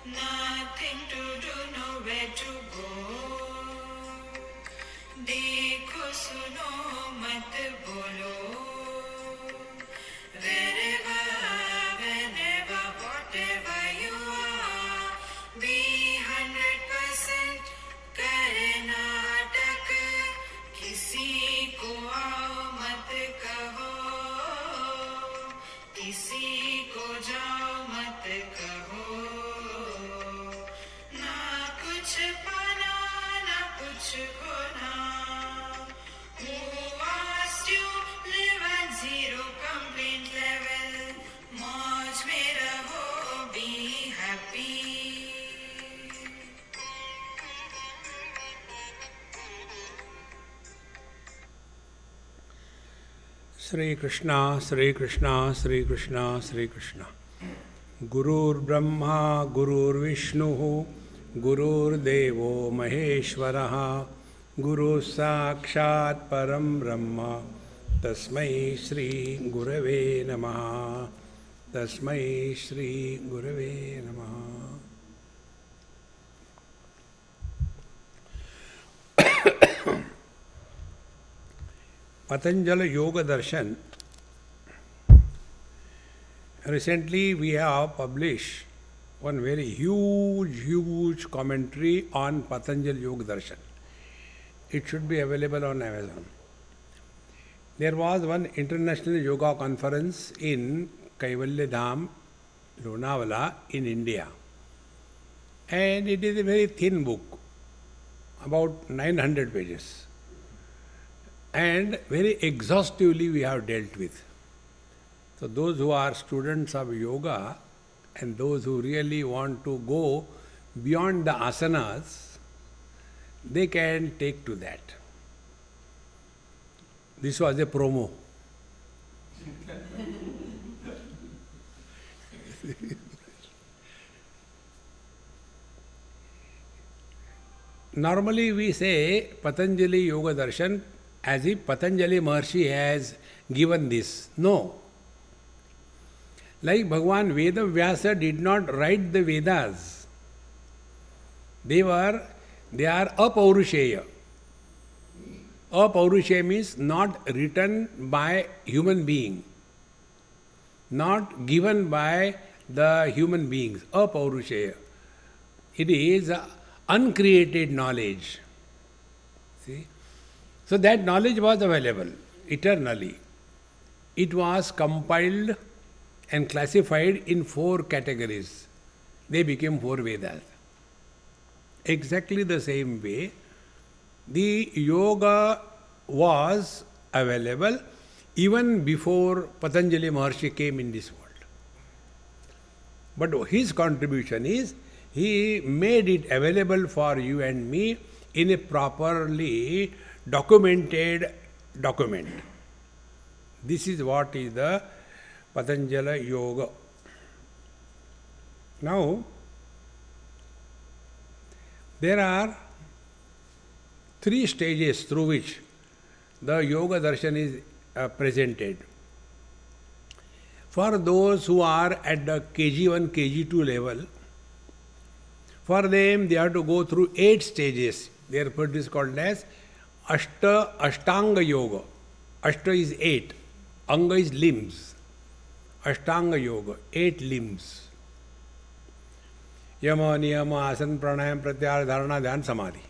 nothing to do, nowhere to go. देखो सुनो मत बोलो. Wherever, whenever, whatever you are, be 100% करे नाटक. किसी को आओ मत कहो, किसी को जाओ मत कहो. ना कुछ पाना ना कुछ खोना. Who asked you live at zero complaint level? मौज में रहो, be happy. Sri Krishna, Sri Krishna, Sri Krishna, Sri Krishna. Gurur Brahma, Gurur Vishnu, Gurur Devo Maheshwaraha, Guru Sakshat Param Brahma, Tasmai Shri Gurave Namaha, Tasmai Shri Gurave Namaha. Patanjali Yoga Darshan. Recently we have published one very huge commentary on Patanjali Yoga Darshan. It should be available on Amazon. There was one international yoga conference in Kaivalya Dham, Lonavala in India. And it is a very thin book, about 900 pages. And very exhaustively we have dealt with. So those who are students of yoga and those who really want to go beyond the asanas, they can take to that. This was a promo. Normally we say Patanjali Yoga Darshan as if Patanjali Maharshi has given this. No. Like Bhagavan Veda Vyasa did not write the Vedas. They are apaurisheya. Apaurisheya means not written by human being, not given by the human beings. Apaurisheya. It is uncreated knowledge. See? So that knowledge was available eternally. It was compiled and classified in 4 categories. They became 4 Vedas. Exactly the same way, the yoga was available even before Patanjali Maharshi came in this world. But his contribution is, he made it available for you and me in a properly documented document. This is what is the Patanjali Yoga. Now, there are 3 stages through which the Yoga Darshan is presented. For those who are at the KG1, KG2 level, for them they have to go through 8 stages. Therefore it is called as Ashtanga Yoga. Ashta is 8, Anga is limbs. Ashtanga Yoga, 8 limbs. Yama, Niyama, Asana, Pranayam, Pratyahara, Dharana, Dhyan, Samadhi.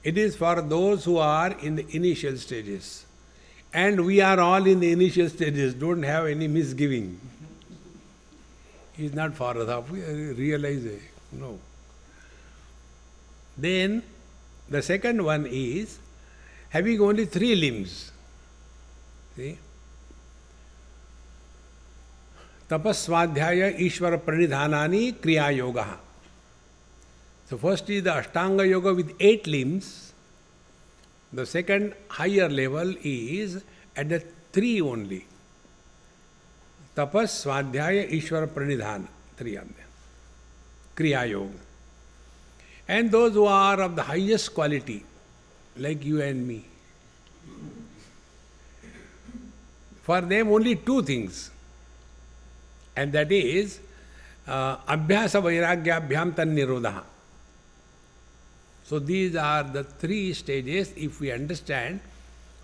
It is for those who are in the initial stages. And we are all in the initial stages, don't have any misgiving. He is not far off, realize it. No. Then the second one is having only 3 limbs. See? Tapasvadhyaya Ishvara Pranidhanani Kriya Yoga. So first is the Ashtanga Yoga with 8 limbs. The second higher level is at the 3 only. Tapas, Svadhyaya, Ishvara Pranidhana. 3 of them. Kriya Yoga. And those who are of the highest quality, like you and me, for them only 2 things. And that is Abhyasa Vairagyabhyam Tan Nirodha. So these are the three stages. If we understand,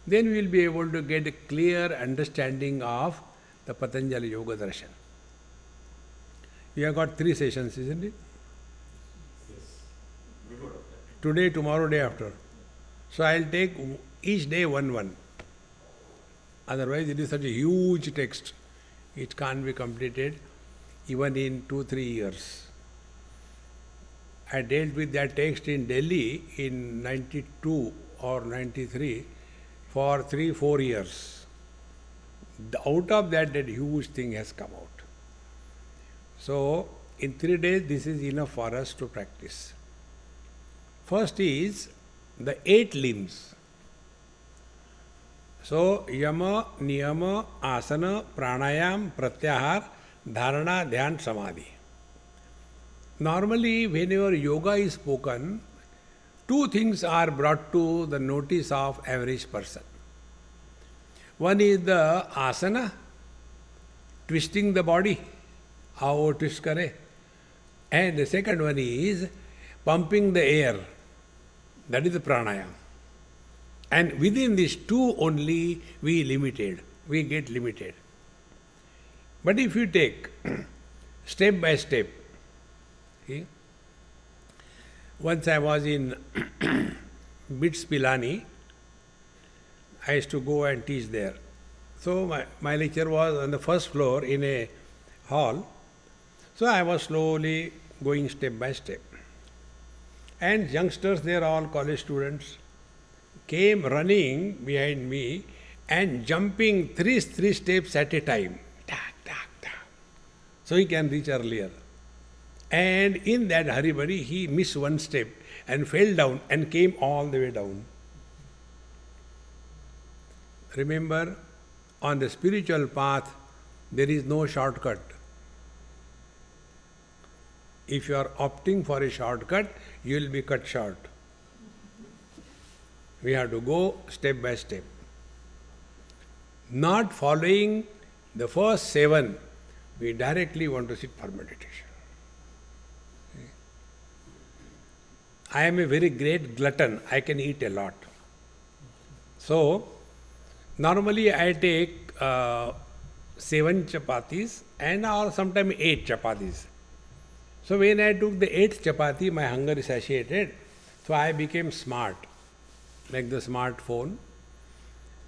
then we will be able to get a clear understanding of the Patanjali Yoga Darshan. We have got 3 sessions, isn't it? Today, tomorrow, day after. So I'll take each day one. Otherwise, it is such a huge text. It can't be completed even in 2-3 years. I dealt with that text in Delhi in 92 or 93 for 3-4 years. Out of that huge thing has come out. So, in 3 days, this is enough for us to practice. First is the 8 limbs. So, yama, niyama, asana, pranayam, pratyahar, dharana, dhyan, samadhi. Normally, whenever yoga is spoken, 2 things are brought to the notice of average person. One is the asana, twisting the body, how twist kare. And the second one is pumping the air, that is the pranayam. And within these 2 only we get limited. But if you take step by step, okay? Once I was in BITS Pilani, I used to go and teach there. So my lecture was on the first floor in a hall. So I was slowly going step by step. And youngsters, they are all college students, came running behind me and jumping 3 steps at a time. Tak, tak, tak. So he can reach earlier. And in that hurry-burry, he missed 1 step and fell down and came all the way down. Remember, on the spiritual path, there is no shortcut. If you are opting for a shortcut, you will be cut short. We have to go step by step. Not following the first 7, we directly want to sit for meditation. I am a very great glutton. I can eat a lot. So, normally I take 7 chapatis and or sometimes 8 chapatis. So when I took the 8th chapati, my hunger is satiated. So I became smart, like the smartphone.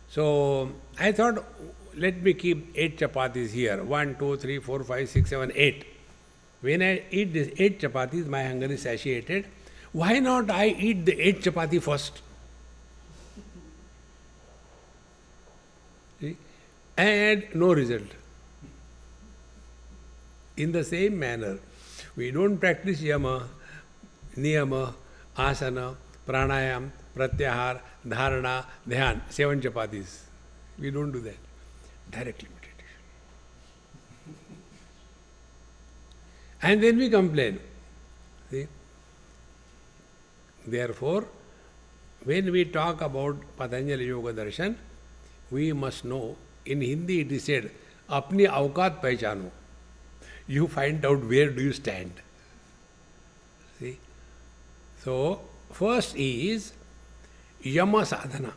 So I thought, let me keep 8 chapatis here. 1, 2, 3, 4, 5, 6, 7, 8. When I eat these 8 chapatis, my hunger is satiated. Why not I eat the 8 chapati first? See? And no result. In the same manner, we don't practice yama, niyama, asana, pranayam, pratyahar, dharana, dhyan, 7 chapatis. We don't do that. Directly meditation. And then we complain. See? Therefore, when we talk about Patanjali Yoga Darshan, we must know, in Hindi it is said, apni avkat pehchano. You find out where do you stand. See? So, first is yama sadhana.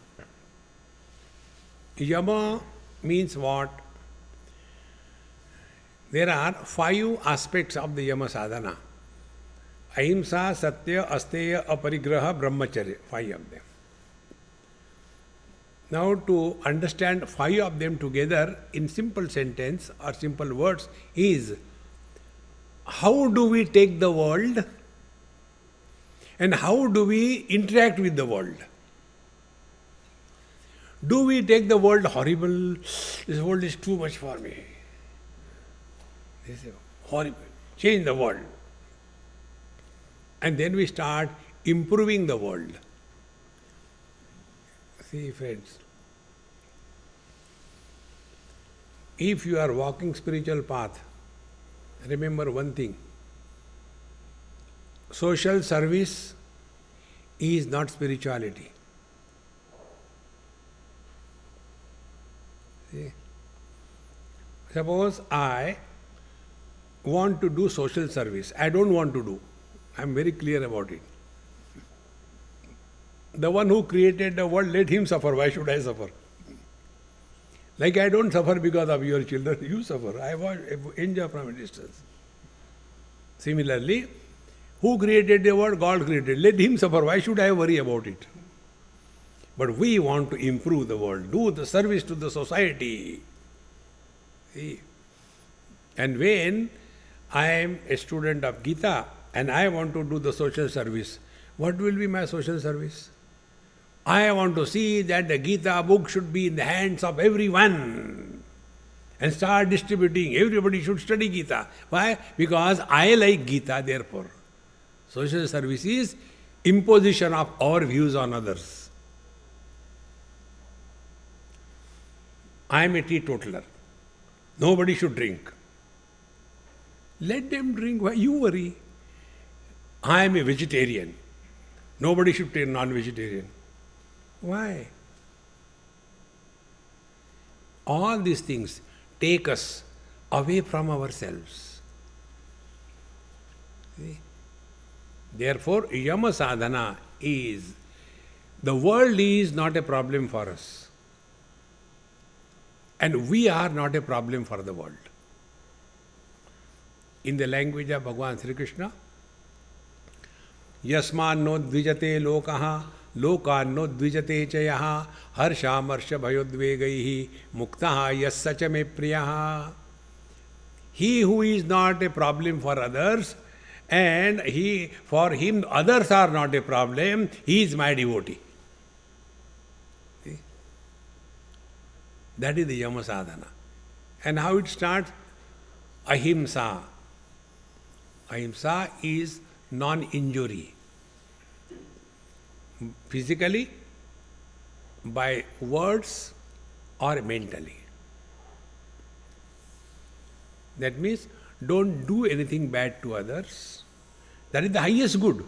Yama means what? There are 5 aspects of the yama sadhana. Ahimsa, satya, asteya, aparigraha, brahmacharya. 5 of them. Now to understand 5 of them together in simple sentence or simple words is, how do we take the world and how do we interact with the world? Do we take the world horrible? This world is too much for me. This is horrible. Change the world. And then we start improving the world. See, friends, if you are walking spiritual path, remember one thing. Social service is not spirituality. See? Suppose I want to do social service. I don't want to do. I am very clear about it. The one who created the world, let him suffer. Why should I suffer? Like I don't suffer because of your children, you suffer. I enjoy from a distance. Similarly, who created the world? God created. Let him suffer. Why should I worry about it? But we want to improve the world, do the service to the society. See? And when I am a student of Gita and I want to do the social service, what will be my social service? I want to see that the Gita book should be in the hands of everyone and start distributing. Everybody should study Gita. Why? Because I like Gita, therefore. Social service is imposition of our views on others. I am a teetotaler. Nobody should drink. Let them drink. Why you worry? I am a vegetarian. Nobody should take non-vegetarian. Why? All these things take us away from ourselves. See? Therefore, yama sadhana is, the world is not a problem for us. And we are not a problem for the world. In the language of Bhagavan Sri Krishna, Yasman no dvijate lokaha, lokan no dvijate chayaha, harsha marsha bhayodvegaihi, muktaha yassacha me priyaha. He who is not a problem for others, and for him others are not a problem, he is my devotee. See? That is the yama sadhana. And how it starts? Ahimsa. Ahimsa is non-injury. Physically, by words or mentally. That means don't do anything bad to others. That is the highest good.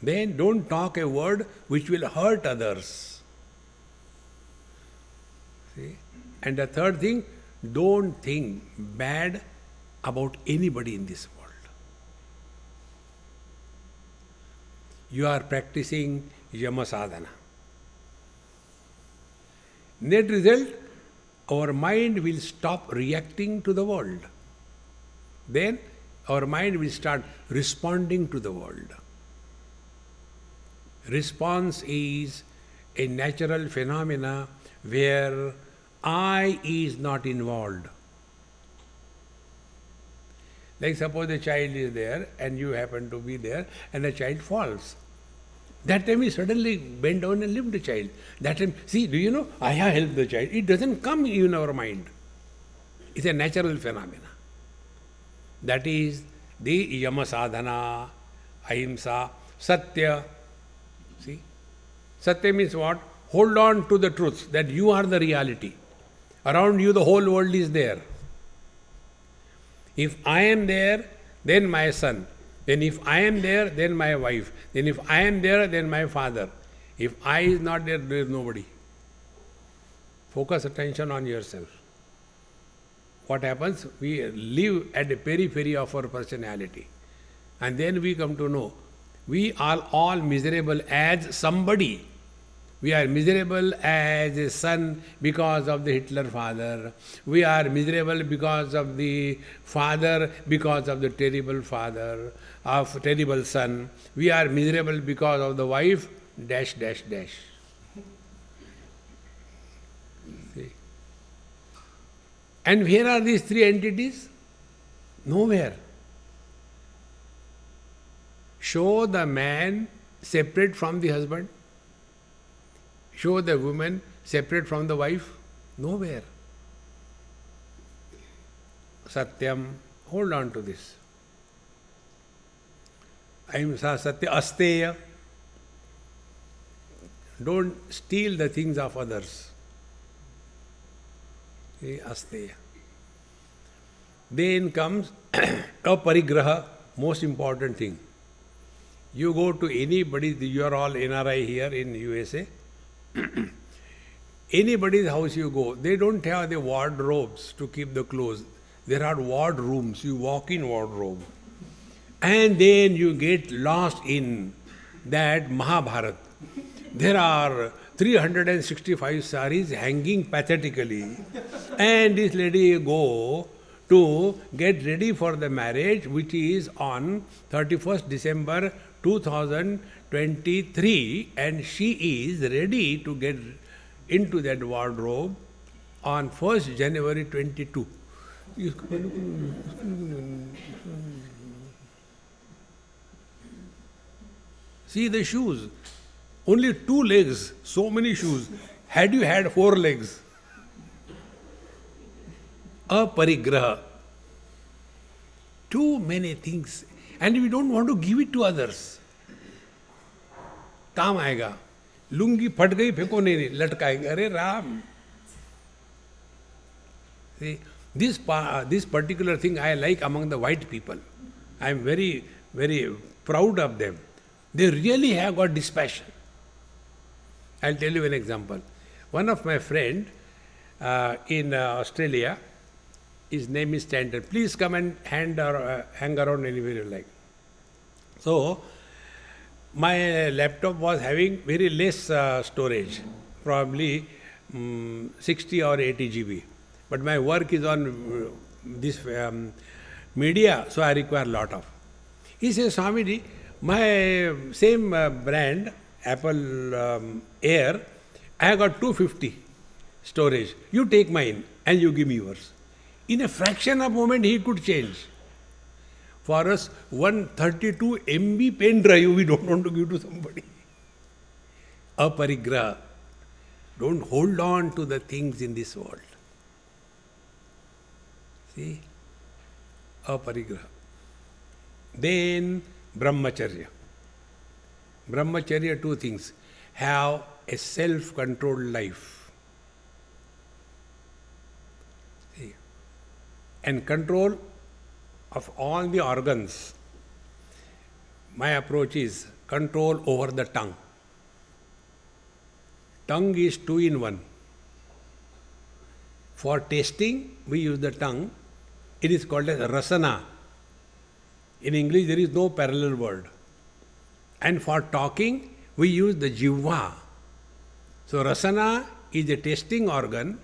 Then don't talk a word which will hurt others. See? And the third thing, don't think bad about anybody in this world. You are practicing yama sadhana. Net result, our mind will stop reacting to the world. Then our mind will start responding to the world. Response is a natural phenomena where I is not involved. Like suppose a child is there and you happen to be there and the child falls. That time we suddenly bend down and lift the child. That time, see, do you know, I have helped the child. It doesn't come in our mind. It's a natural phenomena. That is the yama sadhana, ahimsa, satya. See? Satya means what? Hold on to the truth that you are the reality. Around you the whole world is there. If I am there, then my son. Then if I am there, then my wife. Then if I am there, then my father. If I is not there, there is nobody. Focus attention on yourself. What happens? We live at the periphery of our personality. And then we come to know we are all miserable as somebody. We are miserable as a son because of the Hitler father. We are miserable because of the father, because of the terrible father, of terrible son. We are miserable because of the wife, dash, dash, dash. See? And where are these three entities? Nowhere. Show the man separate from the husband. Show the woman separate from the wife? Nowhere. Satyam, hold on to this. Ahimsa, satya, asteya. Don't steal the things of others. See, asteya. Then comes aparigraha, most important thing. You go to anybody, you are all NRI here in USA. Anybody's house you go, they don't have the wardrobes to keep the clothes. There are wardrooms. You walk in wardrobe. And then you get lost in that Mahabharata. There are 365 saris hanging pathetically. And this lady go to get ready for the marriage, which is on 31st December 2023, and she is ready to get into that wardrobe on 1st January 22. See the shoes. Only 2 legs, so many shoes. Had you had 4 legs? Aparigraha. Too many things. And we don't want to give it to others. काम आएगा. लुंगी फट गई फेंको नहीं लटकाएगा. अरे Ram. See, this particular thing I like among the white people. I am very, very proud of them. They really have got dispassion. I'll tell you an example. One of my friend in Australia, his name is Stanton. Please come and hang around anywhere you like. So, my laptop was having very less storage, probably 60 or 80 GB. But my work is on this media, so I require a lot of. He says, Swamiji, my same brand, Apple Air, I have got 250 storage. You take mine and you give me yours. In a fraction of a moment, he could change. For us, 132 MB pen drive we don't want to give to somebody. Aparigraha. Don't hold on to the things in this world. See? Aparigraha. Then Brahmacharya. Brahmacharya, 2 things. Have a self-controlled life. See? And control of all the organs. My approach is control over the tongue. Tongue is 2 in 1. For tasting, we use the tongue. It is called as rasana. In English, there is no parallel word. And for talking, we use the jivva. So rasana is a tasting organ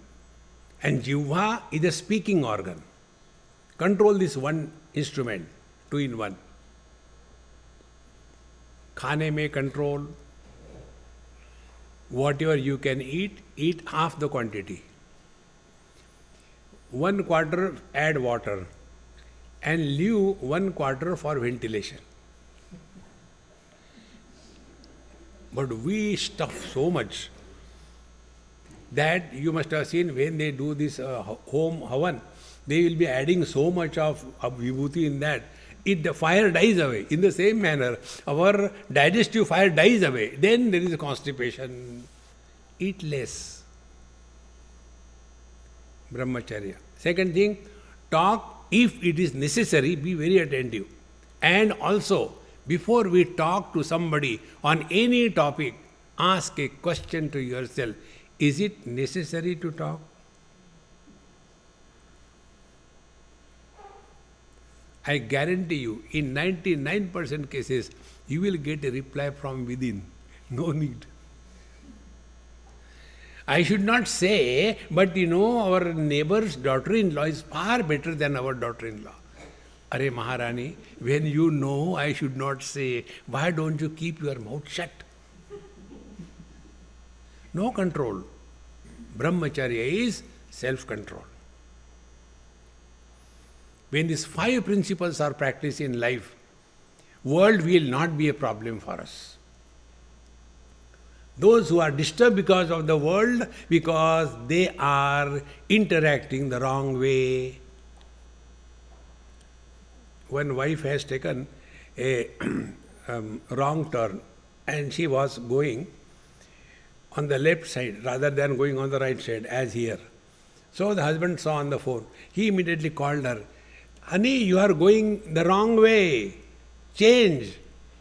and jivva is a speaking organ. Control this one instrument, 2 in 1. Khane mein control. Whatever you can eat half the quantity. 1/4 add water and leave 1/4 for ventilation. But we stuff so much that you must have seen when they do this home havan, they will be adding so much of vibhuti in that. The fire dies away. In the same manner, our digestive fire dies away. Then there is a constipation. Eat less. Brahmacharya. Second thing, talk if it is necessary, be very attentive. And also, before we talk to somebody on any topic, ask a question to yourself. Is it necessary to talk? I guarantee you, in 99% cases, you will get a reply from within. No need. I should not say, but our neighbor's daughter-in-law is far better than our daughter-in-law. Are Maharani, when you know I should not say, why don't you keep your mouth shut? No control. Brahmacharya is self-control. When these 5 principles are practiced in life, world will not be a problem for us. Those who are disturbed because of the world, because they are interacting the wrong way. One wife has taken a wrong turn and she was going on the left side rather than going on the right side as here. So the husband saw on the phone. He immediately called her. Honey, you are going the wrong way. Change.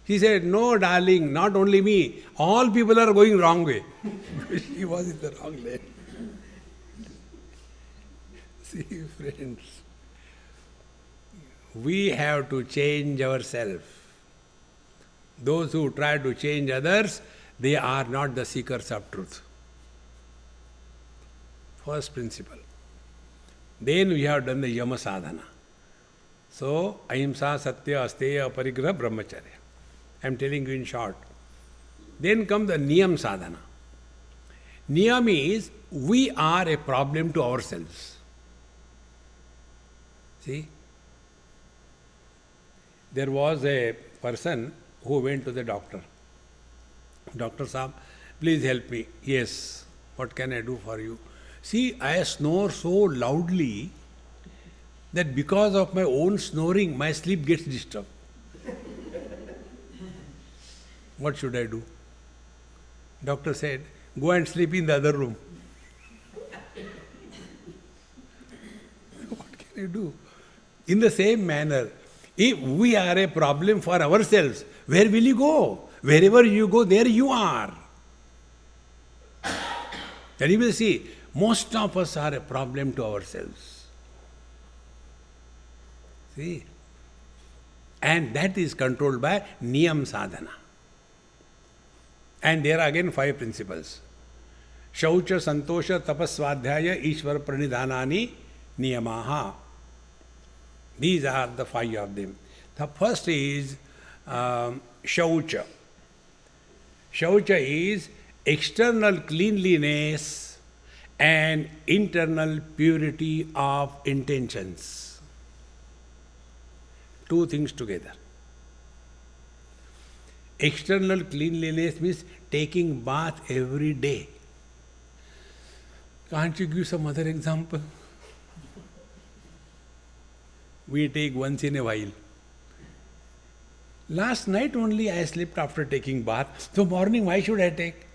She said, no, darling, not only me. All people are going wrong way. She was in the wrong lane. See, friends, we have to change ourselves. Those who try to change others, they are not the seekers of truth. First principle. Then we have done the yama sadhana. So, ahimsa, satya, asteya, aparigraha, brahmacharya. I am telling you in short. Then comes the niyam sadhana. Niyam is, we are a problem to ourselves. See? There was a person who went to the doctor. Doctor Saab, please help me. Yes, what can I do for you? See, I snore so loudly that because of my own snoring, my sleep gets disturbed. What should I do? Doctor said, go and sleep in the other room. What can I do? In the same manner, if we are a problem for ourselves, where will you go? Wherever you go, there you are. And you will see, most of us are a problem to ourselves. See? And that is controlled by niyam sadhana. And there are again 5 principles. Shaucha, santosha, tapasvadhyaya, ishvara pranidhanani, niyamaha. These are the 5 of them. The first is shaucha. Shaucha is external cleanliness and internal purity of intentions. 2 things together. External cleanliness means taking bath every day. Can't you give some other example? We take once in a while. Last night only I slept after taking bath. So morning why should I take?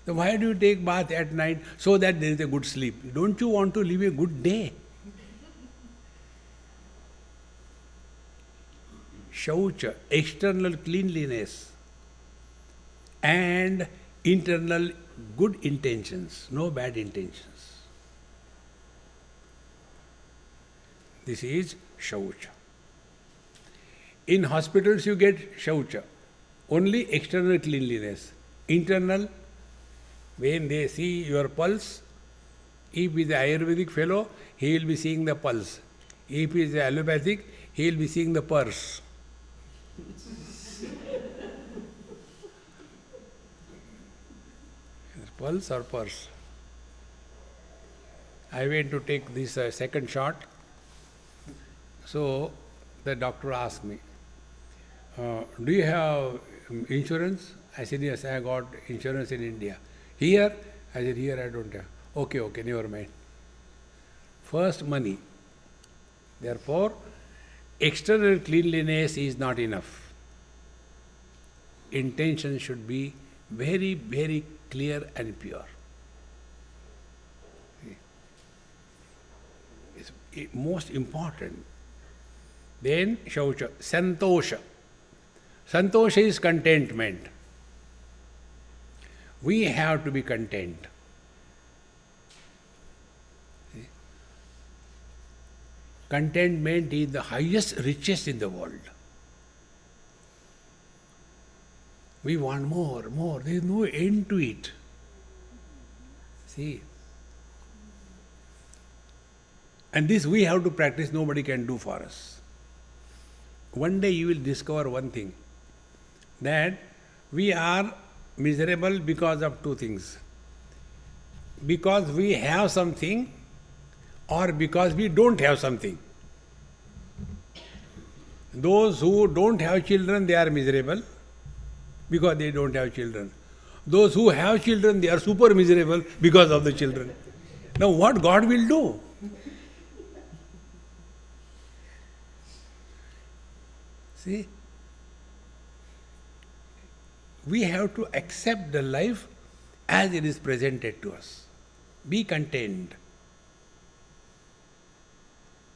So why do you take bath at night? So that there is a good sleep. Don't you want to live a good day? Shaucha, external cleanliness and internal good intentions, no bad intentions. This is shaucha. In hospitals you get shaucha, only external cleanliness. Internal, when they see your pulse, if he is an Ayurvedic fellow, he will be seeing the pulse. If he is allopathic, he will be seeing the purse. Pulse or purse? I went to take this second shot. So the doctor asked me, do you have insurance? I said, yes, I got insurance in India. Here? I said, here I don't have. Okay, never mind. First, money. Therefore, external cleanliness is not enough. Intention should be very, very clear and pure. It's most important. Then, shaucha, santosha. Santosha is contentment. We have to be content. Contentment is the highest riches in the world. We want more. There is no end to it. See? And this we have to practice, nobody can do for us. One day you will discover one thing, that we are miserable because of 2 things. Because we have something, or because we don't have something. Those who don't have children, they are miserable because they don't have children. Those who have children, they are super miserable because of the children. Now what God will do? See? We have to accept the life as it is presented to us. Be content.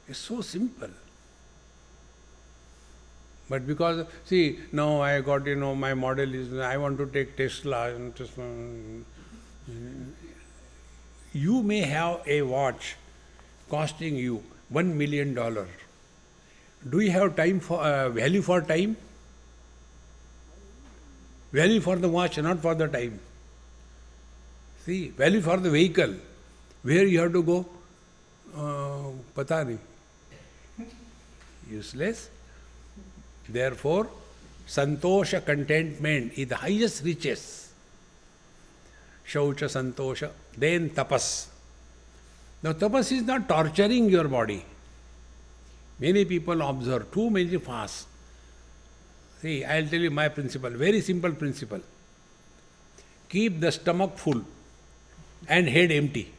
It's so simple. But because, see, now I got, my model is, I want to take Tesla. You may have a watch costing you $1 million. Do you have time for value for time? Value for the watch, not for the time. See, value for the vehicle. Where you have to go? Pata nahi. Useless. Therefore, santosha, contentment is the highest riches. Shaucha, santosha. Then tapas. Now, tapas is not torturing your body. Many people observe too many fasts. See, I'll tell you my principle, very simple principle. Keep the stomach full and head empty.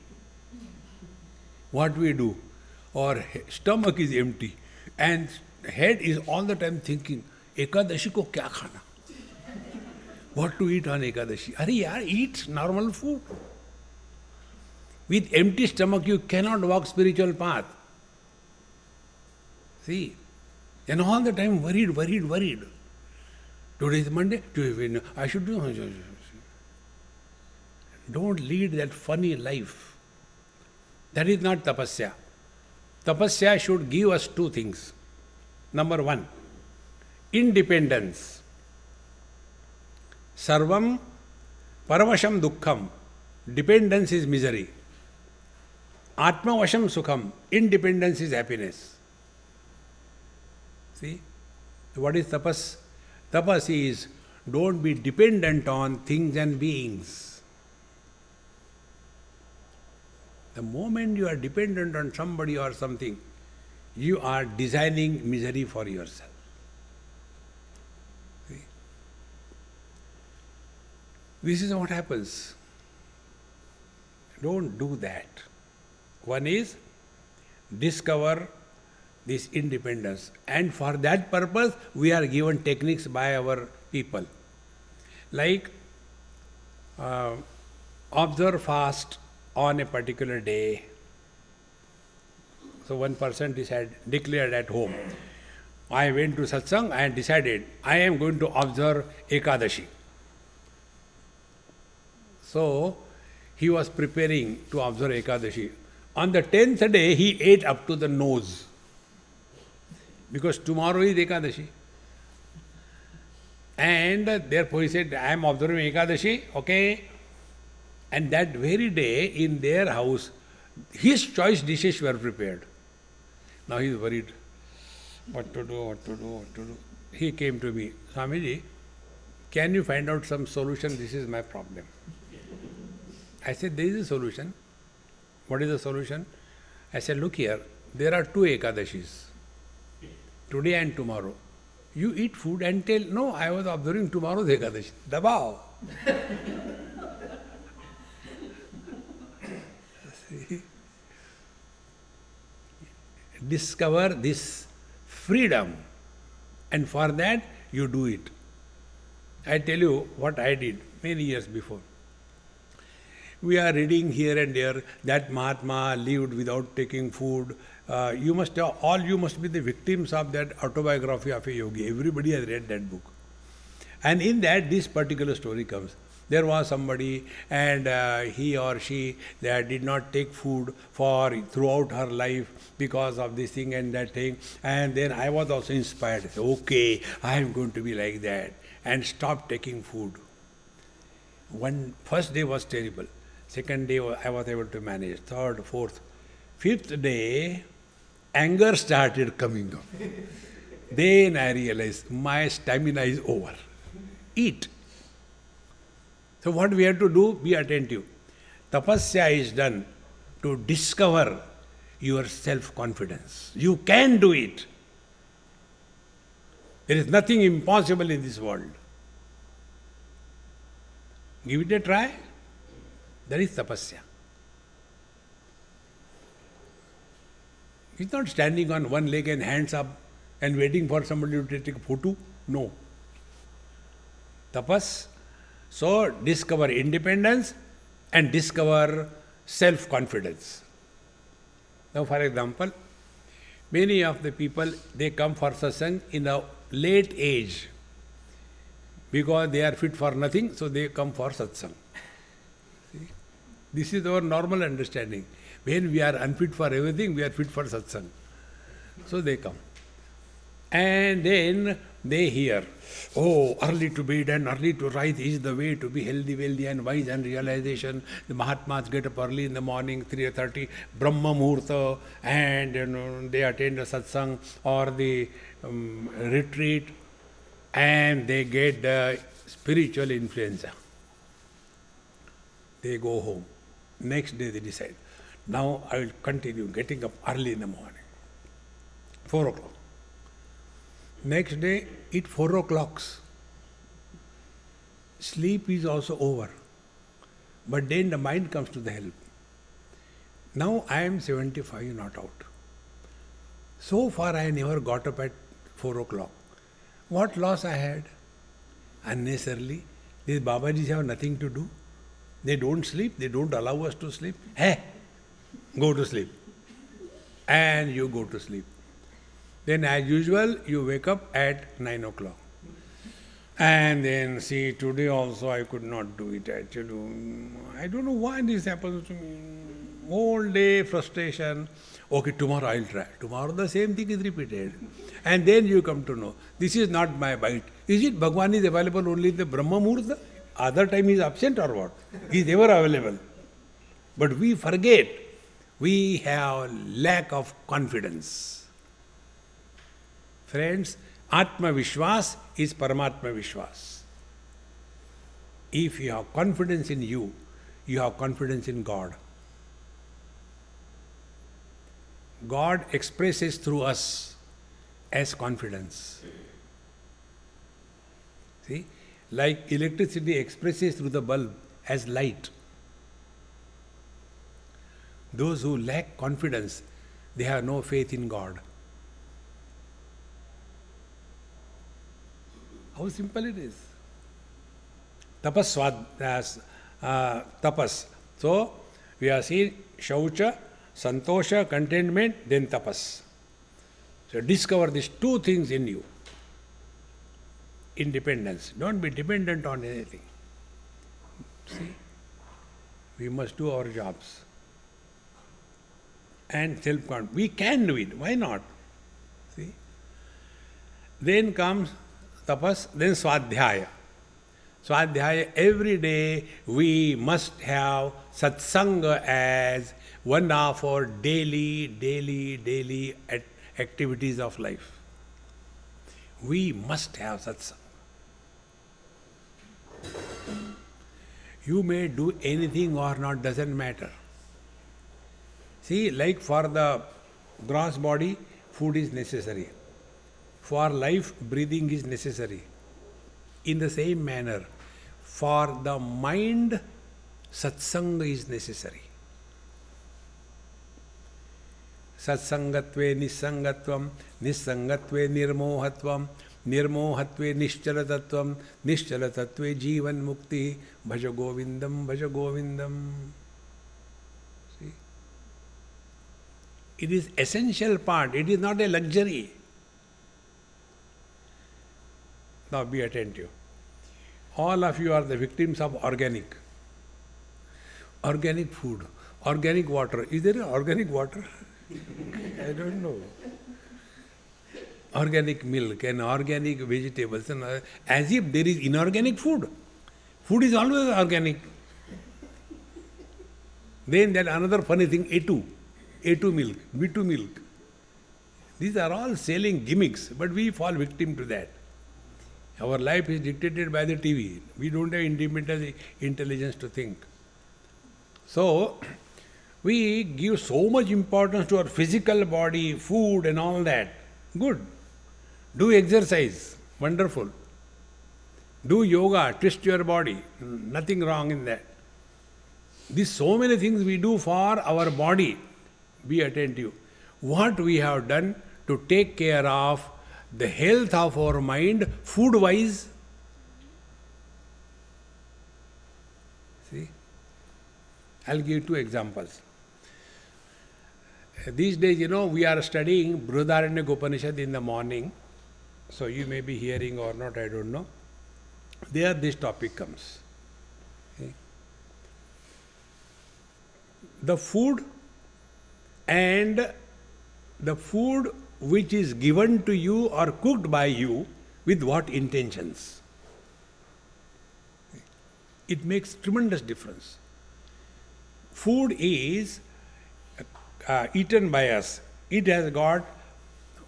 What we do? Our stomach is empty and head is all the time thinking, Ekadashi ko kya khana? What to eat on Ekadashi? Arey yaar, eat normal food. With empty stomach you cannot walk spiritual path. See, and all the time worried. Today is Monday, I should do. Don't lead that funny life. That is not tapasya. Tapasya should give us two things. Number one, independence. Sarvam paravasham dukkham. Dependence is misery. Atmavasham sukham. Independence is happiness. See? What is tapas? Tapas is don't be dependent on things and beings. The moment you are dependent on somebody or something, you are designing misery for yourself. See? This is what happens. Don't do that. One is discover this independence, and for that purpose we are given techniques by our people, like observe fast on a particular day. So one person declared at home, I went to satsang and decided I am going to observe Ekadashi. So he was preparing to observe Ekadashi. On the 10th day he ate up to the nose. Because tomorrow is Ekadashi. And therefore he said, I am observing Ekadashi, okay. And that very day in their house, his choice dishes were prepared. Now he is worried. What to do. He came to me, Swamiji, can you find out some solution? This is my problem. I said, there is a solution. What is the solution? I said, look here, there are two Ekadashis. Today and tomorrow. You eat food and tell, no, I was observing tomorrow's Ekadashi. Dabao. Discover this freedom, and for that you do it. I tell you what I did many years before. We are reading here and there that Mahatma lived without taking food. You must be the victims of that autobiography of a yogi. Everybody has read that book. And in that, this particular story comes. There was somebody and he or she did not take food throughout her life because of this thing and that thing. And then I was also inspired. Okay, I am going to be like that. And stop taking food. First day was terrible. Second day I was able to manage. Third, fourth. Fifth day, anger started coming up. Then I realized my stamina is over. Eat. So what we have to do? Be attentive. Tapasya is done to discover your self-confidence. You can do it. There is nothing impossible in this world. Give it a try. That is tapasya. It's not standing on one leg and hands up and waiting for somebody to take a photo. No. Tapas. So discover independence and discover self-confidence. Now for example, many of the people, they come for satsang in a late age because they are fit for nothing, so they come for satsang. See? This is our normal understanding. When we are unfit for everything, we are fit for satsang. So they come. And then they hear, oh, early to bed and early to rise is the way to be healthy, wealthy and wise and realization. The Mahatmas get up early in the morning, 3:30, Brahma Muhurta, and they attend a satsang or the retreat, and they get the spiritual influenza. They go home. Next day they decide, now I will continue getting up early in the morning. 4 o'clock. Next day, it 4 o'clock. Sleep is also over. But then the mind comes to the help. Now I am 75, not out. So far I never got up at 4 o'clock. What loss I had? Unnecessarily. These Babajis have nothing to do. They don't sleep, they don't allow us to sleep. Hey, go to sleep. And you go to sleep. Then as usual, you wake up at 9 o'clock. And then see, today also I could not do it actually. I don't know why this happens to me. Whole day frustration. Okay, tomorrow I'll try. Tomorrow the same thing is repeated. And then you come to know, this is not my bite. Is it Bhagwan is available only in the Brahma Muhurta? Other time he is absent or what? He is ever available. But we forget. We have lack of confidence. Friends, Atma Vishwas is Paramatma Vishwas. If you have confidence in you, you have confidence in God. God expresses through us as confidence. See, like electricity expresses through the bulb as light. Those who lack confidence, they have no faith in God. How simple it is. Tapas. So, we are seeing Shaucha, Santosha, contentment, then tapas. So, discover these two things in you. Independence. Don't be dependent on anything. See, we must do our jobs. And self-confidence. We can do it. Why not? See? Then comes tapas, then swadhyaya. Swadhyaya, every day we must have satsanga as one of our daily activities of life. We must have satsanga. You may do anything or not, doesn't matter. See, like for the gross body, food is necessary. For life, breathing is necessary. In the same manner, for the mind, satsanga is necessary. Satsangatve nissangatvam, nissangatve nirmohatvam, nirmohatve nischalatatvam, nischalatatve jivan mukti, bhaja govindam, bhaja govindam. See? It is essential part, it is not a luxury. Now be attentive. All of you are the victims of organic food, organic water. Is there organic water? I don't know. Organic milk and organic vegetables, and as if there is inorganic food. Food is always organic. Then that another funny thing, A2 milk, B2 milk. These are all selling gimmicks, but we fall victim to that. Our life is dictated by the TV. We don't have independent intelligence to think. So, we give so much importance to our physical body, food and all that. Good. Do exercise. Wonderful. Do yoga. Twist your body. Nothing wrong in that. These so many things we do for our body. Be attentive. What we have done to take care of the health of our mind, food-wise. See? I'll give 2 examples. These days, we are studying Brihadaranyaka Upanishad in the morning. So you may be hearing or not, I don't know. There this topic comes. Okay. The food and the food which is given to you or cooked by you, with what intentions. It makes tremendous difference. Food is eaten by us. It has got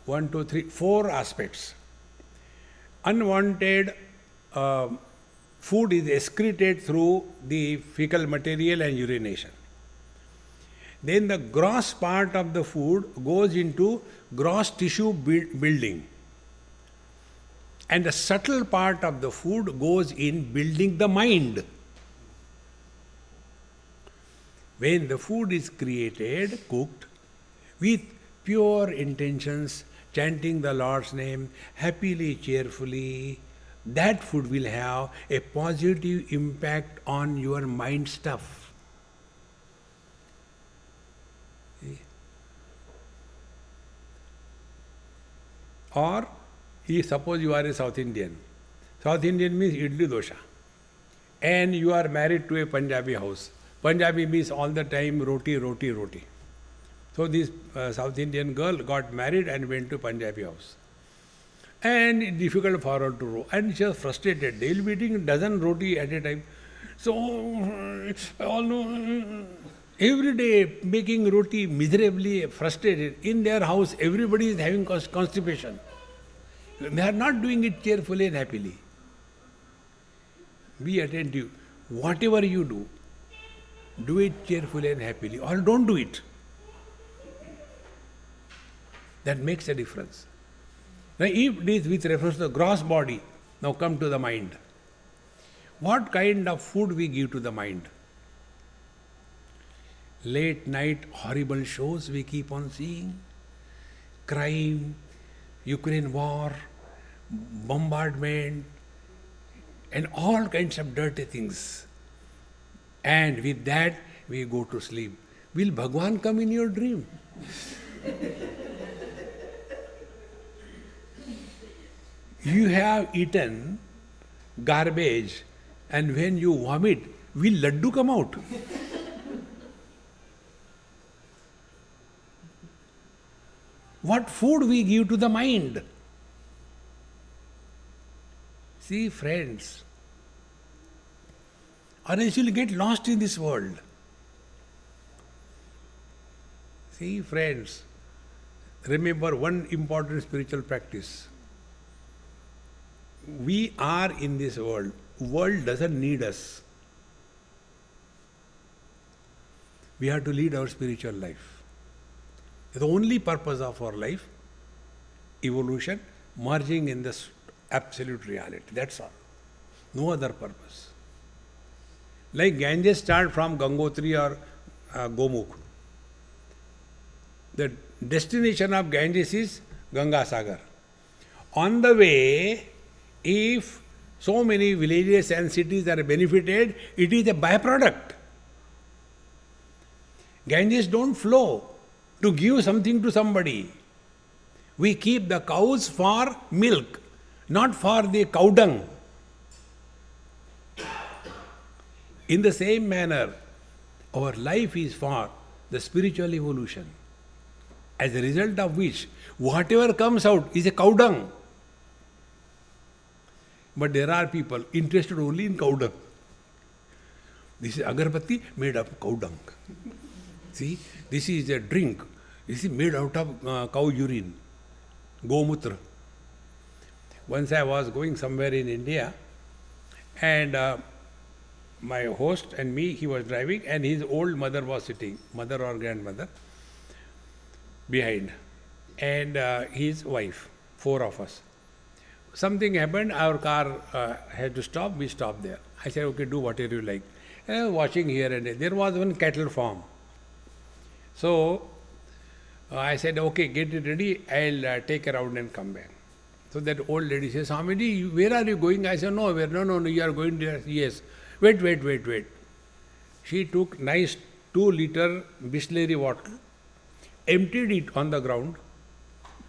1, 2, 3, 4 aspects. Unwanted food is excreted through the fecal material and urination. Then the gross part of the food goes into gross tissue building. And the subtle part of the food goes in building the mind. When the food is created, cooked, with pure intentions, chanting the Lord's name, happily, cheerfully, that food will have a positive impact on your mind stuff. Or, suppose you are a South Indian. South Indian means idli dosha. And you are married to a Punjabi house. Punjabi means all the time roti, roti, roti. So this South Indian girl got married and went to Punjabi house. And it's difficult for her to row. And she was frustrated. They will be eating a dozen roti at a time. So, every day making roti, miserably frustrated. In their house, everybody is having constipation. They are not doing it cheerfully and happily. Be attentive. Whatever you do it cheerfully and happily, or don't do it. That makes a difference. Now, if it is with reference to the gross body, now come to the mind. What kind of food we give to the mind? Late night horrible shows we keep on seeing. Crime, Ukraine war, bombardment, and all kinds of dirty things. And with that, we go to sleep. Will Bhagwan come in your dream? You have eaten garbage, and when you vomit, will laddu come out? What food we give to the mind? See, friends, or else you'll get lost in this world. See, friends, remember one important spiritual practice. We are in this world. World doesn't need us. We have to lead our spiritual life. The only purpose of our life, evolution, merging in this absolute reality. That's all. No other purpose. Like Ganges start from Gangotri or Gomukh. The destination of Ganges is Ganga Sagar. On the way, if so many villages and cities are benefited, it is a byproduct. Ganges don't flow to give something to somebody. We keep the cows for milk, not for the cow dung. In the same manner, our life is for the spiritual evolution, as a result of which whatever comes out is a cow dung. But there are people interested only in cow dung. This is agarbatti made of cow dung. See, this is a drink. This is made out of cow urine, gomutra. Once I was going somewhere in India, and my host and me, he was driving, and his old mother was sitting, mother or grandmother, behind, and his wife, 4 of us. Something happened, our car had to stop, we stopped there. I said, okay, do whatever you like. And I was watching here and there. There was one cattle farm. So I said, okay, get it ready, I'll take a round and come back. So that old lady says, Swamiji, where are you going? I said, no, you are going there. Yes. Wait. She took nice 2-liter Bisleri water, emptied it on the ground,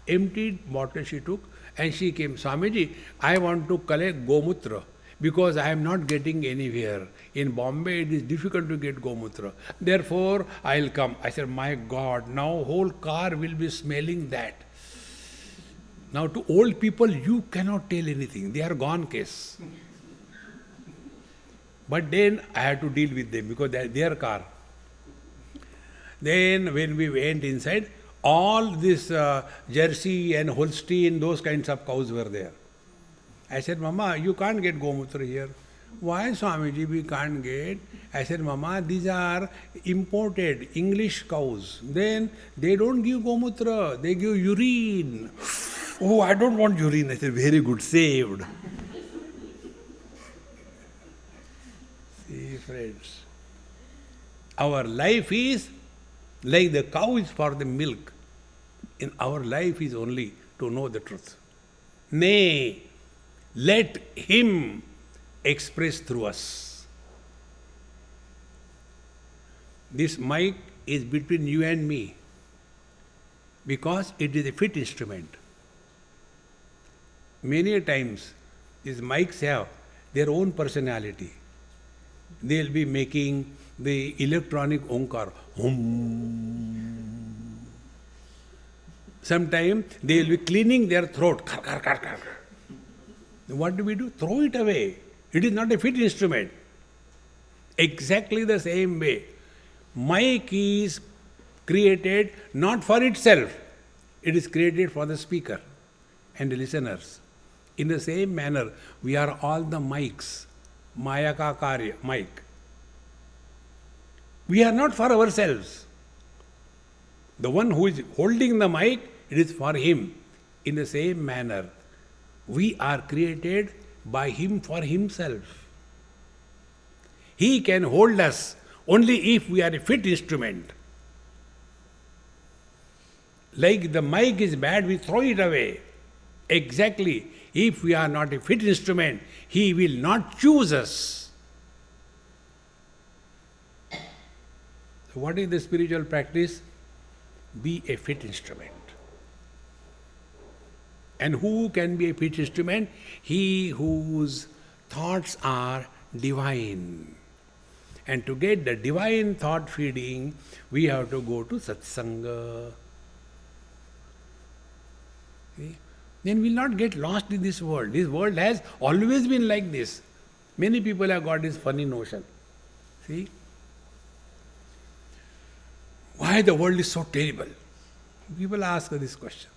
emptied bottle she took, and she came, Swamiji, I want to collect Gomutra because I am not getting anywhere. In Bombay, it is difficult to get Gomutra. Therefore, I'll come. I said, my God, now whole car will be smelling that. Now to old people, you cannot tell anything. They are gone case. But then I had to deal with them because that's their car. Then when we went inside, all this Jersey and Holstein, those kinds of cows were there. I said, Mama, you can't get Gomutra here. Why, Swamiji, we can't get? I said, Mama, these are imported English cows. Then they don't give Gomutra, they give urine. Oh, I don't want urine. I said, very good, saved. See, friends, our life is like the cow is for the milk. In our life is only to know the truth. Nay, let Him express through us. This mic is between you and me because it is a fit instrument. Many a times these mics have their own personality. They'll be making the electronic onkar. Hum. Sometimes they'll be cleaning their throat. Kar, kar, kar, kar. What do? Throw it away. It is not a fit instrument. Exactly the same way. Mic is created not for itself. It is created for the speaker and the listeners. In the same manner, we are all the mics. Maya ka karya, mic. We are not for ourselves. The one who is holding the mic, it is for him. In the same manner, we are created by him for himself. He can hold us only if we are a fit instrument. Like the mic is bad, we throw it away. Exactly. If we are not a fit instrument, He will not choose us. So what is the spiritual practice? Be a fit instrument. And who can be a fit instrument? He whose thoughts are divine. And to get the divine thought feeding, we have to go to satsanga. See? Then we will not get lost in this world. This world has always been like this. Many people have got this funny notion. See? Why the world is so terrible? People ask this question.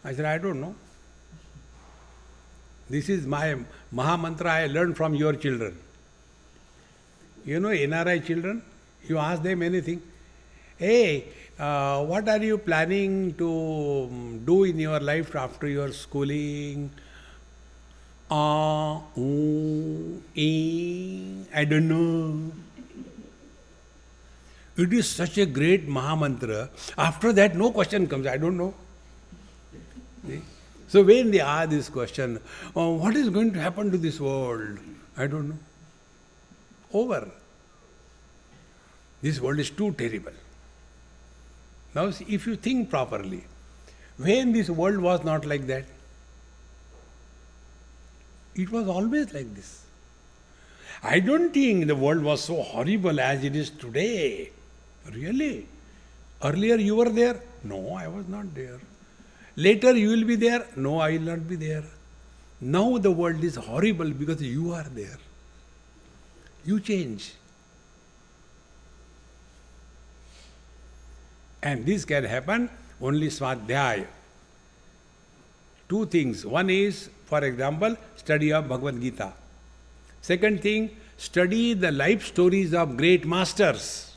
I said, I don't know. This is my Maha Mantra I learned from your children. You know NRI children? You ask them anything. Hey, what are you planning to do in your life after your schooling? I don't know. It is such a great Maha Mantra. After that, no question comes. I don't know. See? So when they ask this question, what is going to happen to this world? I don't know. Over. This world is too terrible. Now, see, if you think properly, when this world was not like that, it was always like this. I don't think the world was so horrible as it is today. Really? Earlier you were there? No, I was not there. Later you will be there? No, I will not be there. Now the world is horrible because you are there. You change. And this can happen only Swadhyaya. Two things. One is, for example, study of Bhagavad Gita. Second thing, study the life stories of great masters.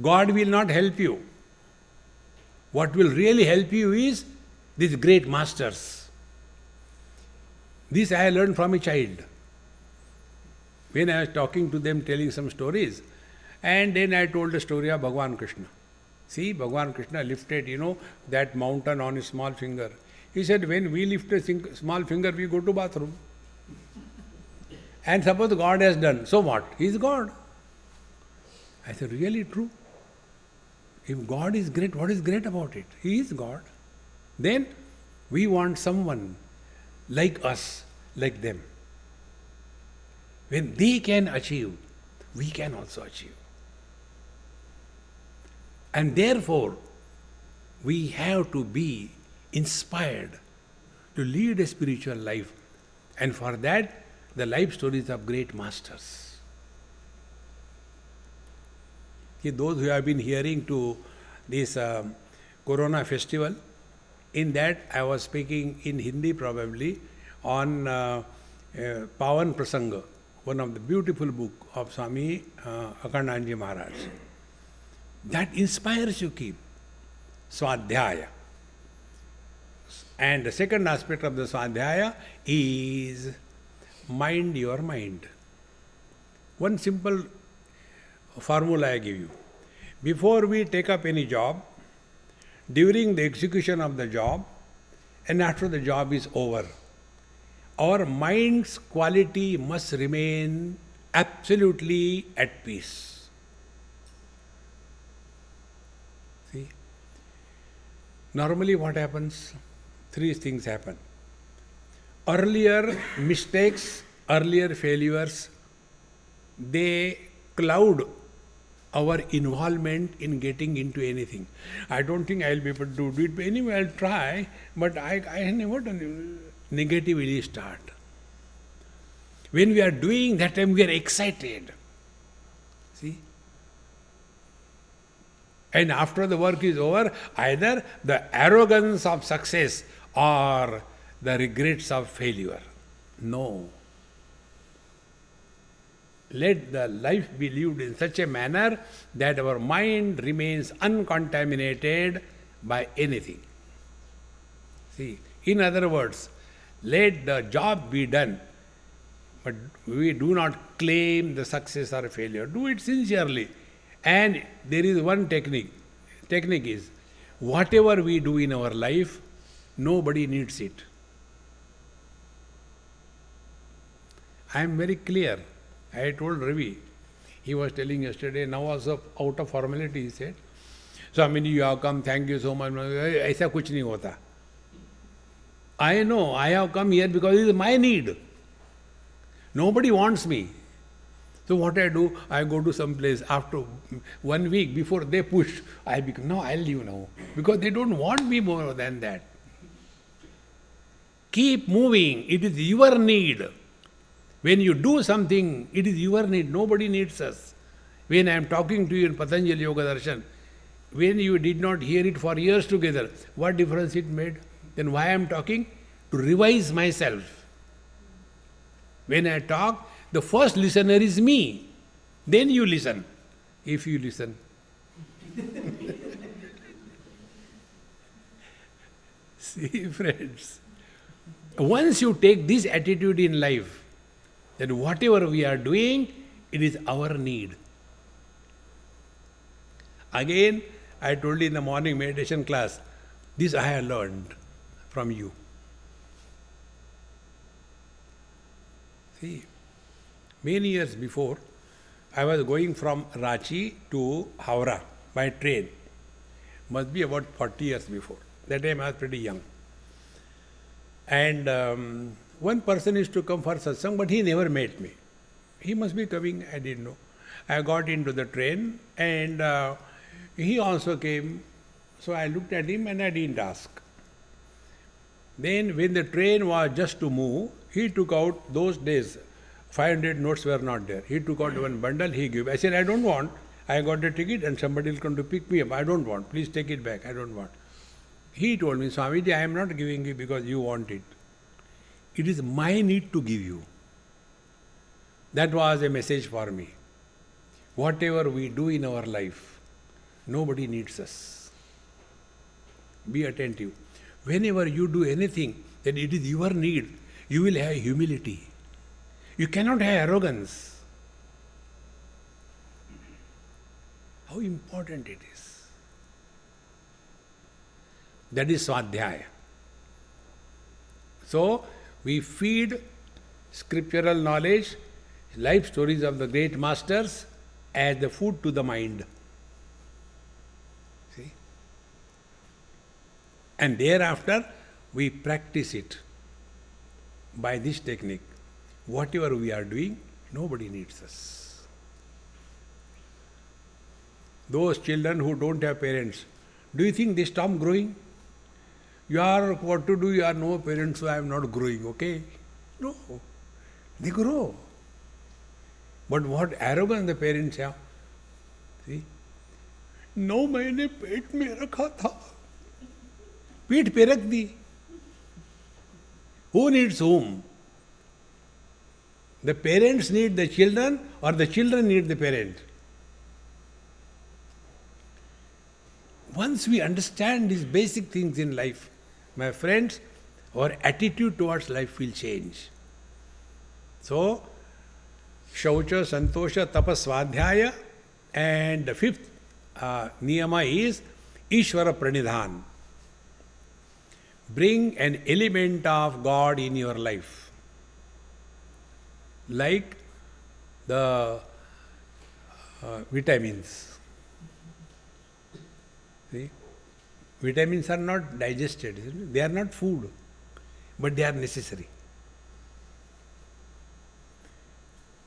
God will not help you. What will really help you is these great masters. This I learned from a child. When I was talking to them, telling some stories, and then I told the story of Bhagavan Krishna. See, Bhagavan Krishna lifted, that mountain on his small finger. He said, when we lift a small finger, we go to bathroom. And suppose God has done, so what? He is God. I said, really true? If God is great, what is great about it? He is God. Then we want someone like us, like them. When they can achieve, we can also achieve. And therefore, we have to be inspired to lead a spiritual life. And for that, the life stories of great masters. See, those who have been hearing to this Corona festival, in that I was speaking in Hindi probably on Pavan Prasanga, one of the beautiful book of Swami Akhandanji Maharaj. That inspires you keep. Swadhyaya. And the second aspect of the Swadhyaya is mind your mind. One simple formula I give you. Before we take up any job, during the execution of the job, and after the job is over, our mind's quality must remain absolutely at peace. See? Normally what happens? Three things happen. Earlier mistakes, earlier failures, they cloud our involvement in getting into anything. I don't think I'll be able to do it, but anyway I'll try, but I never done. Negative will start. When we are doing that time, we are excited. See? And after the work is over, either the arrogance of success or the regrets of failure. No. Let the life be lived in such a manner that our mind remains uncontaminated by anything. See, in other words, let the job be done, but we do not claim the success or failure. Do it sincerely. And there is one technique. Technique is, whatever we do in our life, nobody needs it. I am very clear. I told Ravi, he was telling yesterday, now also out of formality, he said, Swamiji, you have come, thank you so much. ऐसा कुछ नहीं होता. I know, I have come here because it is my need. Nobody wants me. So what I do, I go to some place after 1 week, before they push, I become, no, I'll leave now. Because they don't want me more than that. Keep moving, it is your need. When you do something, it is your need, nobody needs us. When I am talking to you in Patanjali Yoga Darshan, when you did not hear it for years together, what difference it made? Then why I am talking? To revise myself. When I talk, the first listener is me. Then you listen, if you listen. See, friends, once you take this attitude in life, that whatever we are doing, it is our need. Again, I told you in the morning meditation class, this I have learned from you. See, many years before, I was going from Ranchi to Howrah by train. Must be about 40 years before. That time I was pretty young. And one person used to come for satsang, but he never met me. He must be coming, I didn't know. I got into the train and he also came. So I looked at him and I didn't ask. Then when the train was just to move, he took out, those days, 500 notes were not there. He took out one bundle, he gave. I said, I don't want. I got the ticket and somebody will come to pick me up. I don't want. Please take it back. I don't want. He told me, Swamiji, I am not giving you because you want it. It is my need to give you. That was a message for me. Whatever we do in our life, nobody needs us. Be attentive. Whenever you do anything that it is your need, you will have humility. You cannot have arrogance. How important it is. That is Swadhyaya. So, we feed scriptural knowledge, life stories of the great masters as the food to the mind. See? And thereafter, we practice it by this technique. Whatever we are doing, nobody needs us. Those children who don't have parents, Do you think they stop growing? You are what to do, you are no parents, so I am not growing, okay? No. They grow. But what arrogance the parents have. See? No, मैंने पेट में रखा था. पेट पे रख दी. Who needs whom? The parents need the children or the children need the parents? Once we understand these basic things in life, my friends, our attitude towards life will change. So, Shaucha, Santosha, Tapas, Svadhyaya, and the fifth niyama is Ishvara Pranidhan. Bring an element of God in your life. Like the vitamins. See? Vitamins are not digested, isn't it? They are not food, but they are necessary.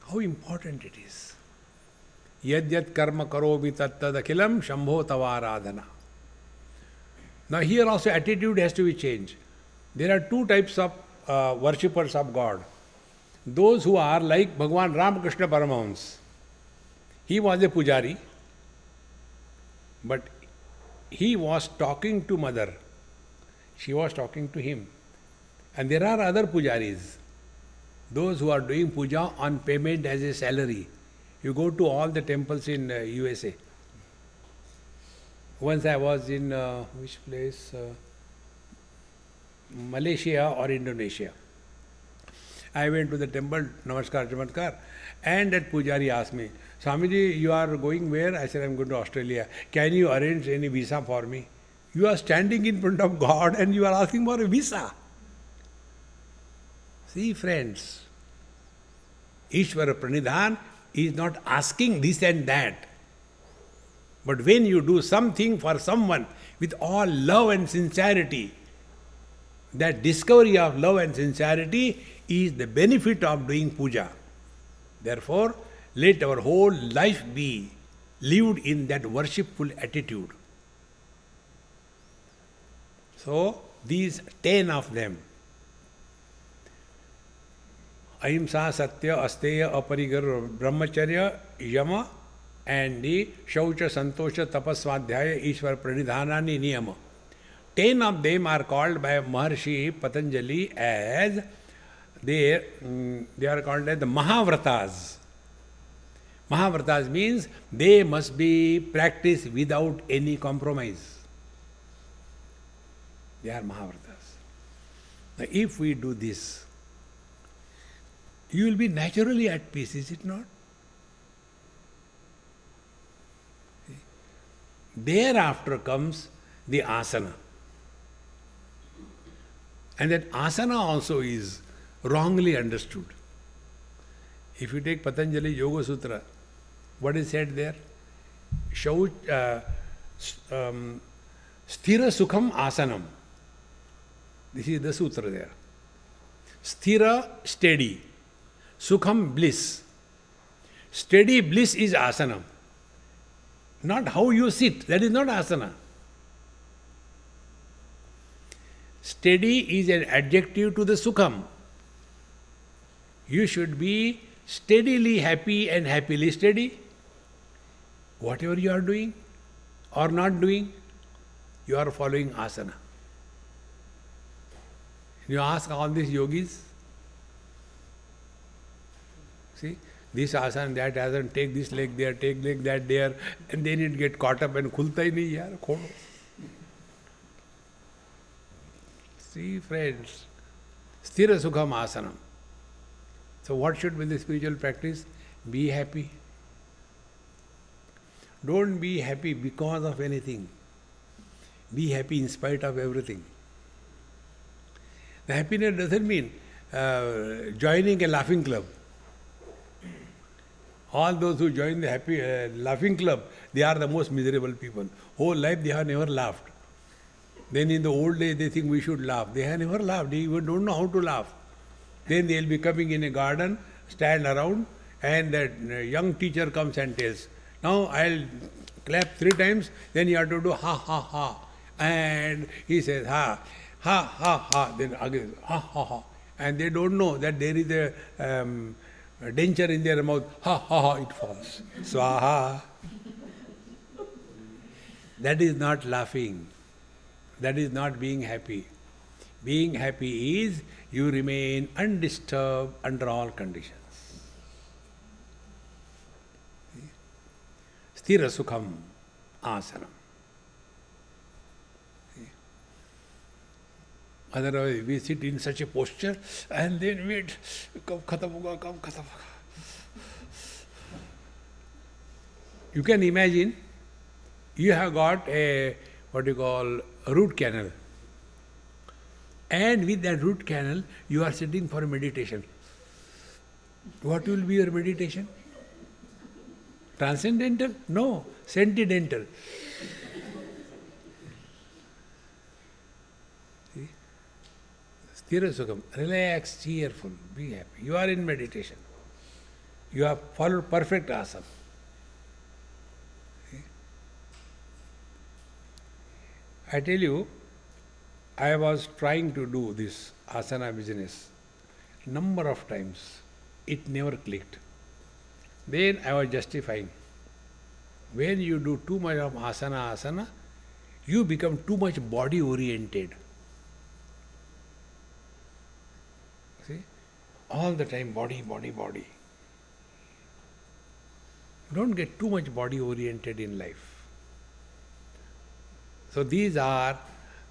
How important it is. Yad yad karma karomi tat tad akhilam shambho tavaradhana. Now here also attitude has to be changed. There are two types of worshippers of God. Those who are like Bhagavan Ramakrishna Paramahans. He was a pujari, but he was talking to mother. She was talking to him. And there are other pujaris. Those who are doing puja on payment as a salary. You go to all the temples in USA. Once I was in which place? Malaysia or Indonesia. I went to the temple, Namaskar, Chamatkar, and that pujari asked me, Swamiji, you are going where? I said, I am going to Australia. Can you arrange any visa for me? You are standing in front of God and you are asking for a visa. See, friends, Ishvara Pranidhan is not asking this and that. But when you do something for someone with all love and sincerity, that discovery of love and sincerity is the benefit of doing puja. Therefore, let our whole life be lived in that worshipful attitude. So, these 10 of them, Ahimsa, Satya, Asteya, Aparigar, Brahmacharya, Yama, and the Shaucha, Santosha, Tapasvadhyaya, Ishvara Pranidhanani Niyama. 10 of them are called by Maharshi Patanjali as, they are called as the Mahavratas. Mahavratas means they must be practiced without any compromise. They are Mahavratas. Now, if we do this, you will be naturally at peace, is it not? Thereafter comes the asana. And that asana also is wrongly understood. If you take Patanjali Yoga Sutra, what is said there? Sthira Sukham Asanam. This is the sutra there. Sthira, steady. Sukham, bliss. Steady bliss is asana. Not how you sit, that is not asana. Steady is an adjective to the sukham. You should be steadily happy and happily steady. Whatever you are doing or not doing, you are following asana. You ask all these yogis, see, this asana, that asana, take this leg there, take leg that there, and then it get caught up and khulta hi nahi yaar, khodo. See, friends, sthira sukham asanam. So what should be the spiritual practice? Be happy. Don't be happy because of anything. Be happy in spite of everything. The happiness doesn't mean joining a laughing club. All those who join the happy laughing club, they are the most miserable people. Whole life they have never laughed. Then in the old days they think we should laugh. They have never laughed. They even don't know how to laugh. Then they will be coming in a garden, stand around, and that young teacher comes and tells, now I'll clap 3 times, then you have to do ha ha ha. And he says ha, ha ha ha, then again ha ha ha. And they don't know that there is a denture in their mouth, ha ha ha, it falls. Swaha. That is not laughing. That is not being happy. Being happy is you remain undisturbed under all conditions. Sthira sukham asanam. Otherwise, we sit in such a posture and then wait, kab khatam hoga, kab khatam hoga. You can imagine, you have got a, what you call, a root canal. And with that root canal, you are sitting for meditation. What will be your meditation? Transcendental? No, sentidental. See? Sthira sukham. Relax, cheerful, be happy. You are in meditation. You have followed perfect asana. See? I tell you, I was trying to do this asana business number of times. It never clicked. Then I was justifying. When you do too much of asana, you become too much body oriented. See? All the time body, body, body. Don't get too much body oriented in life. So these are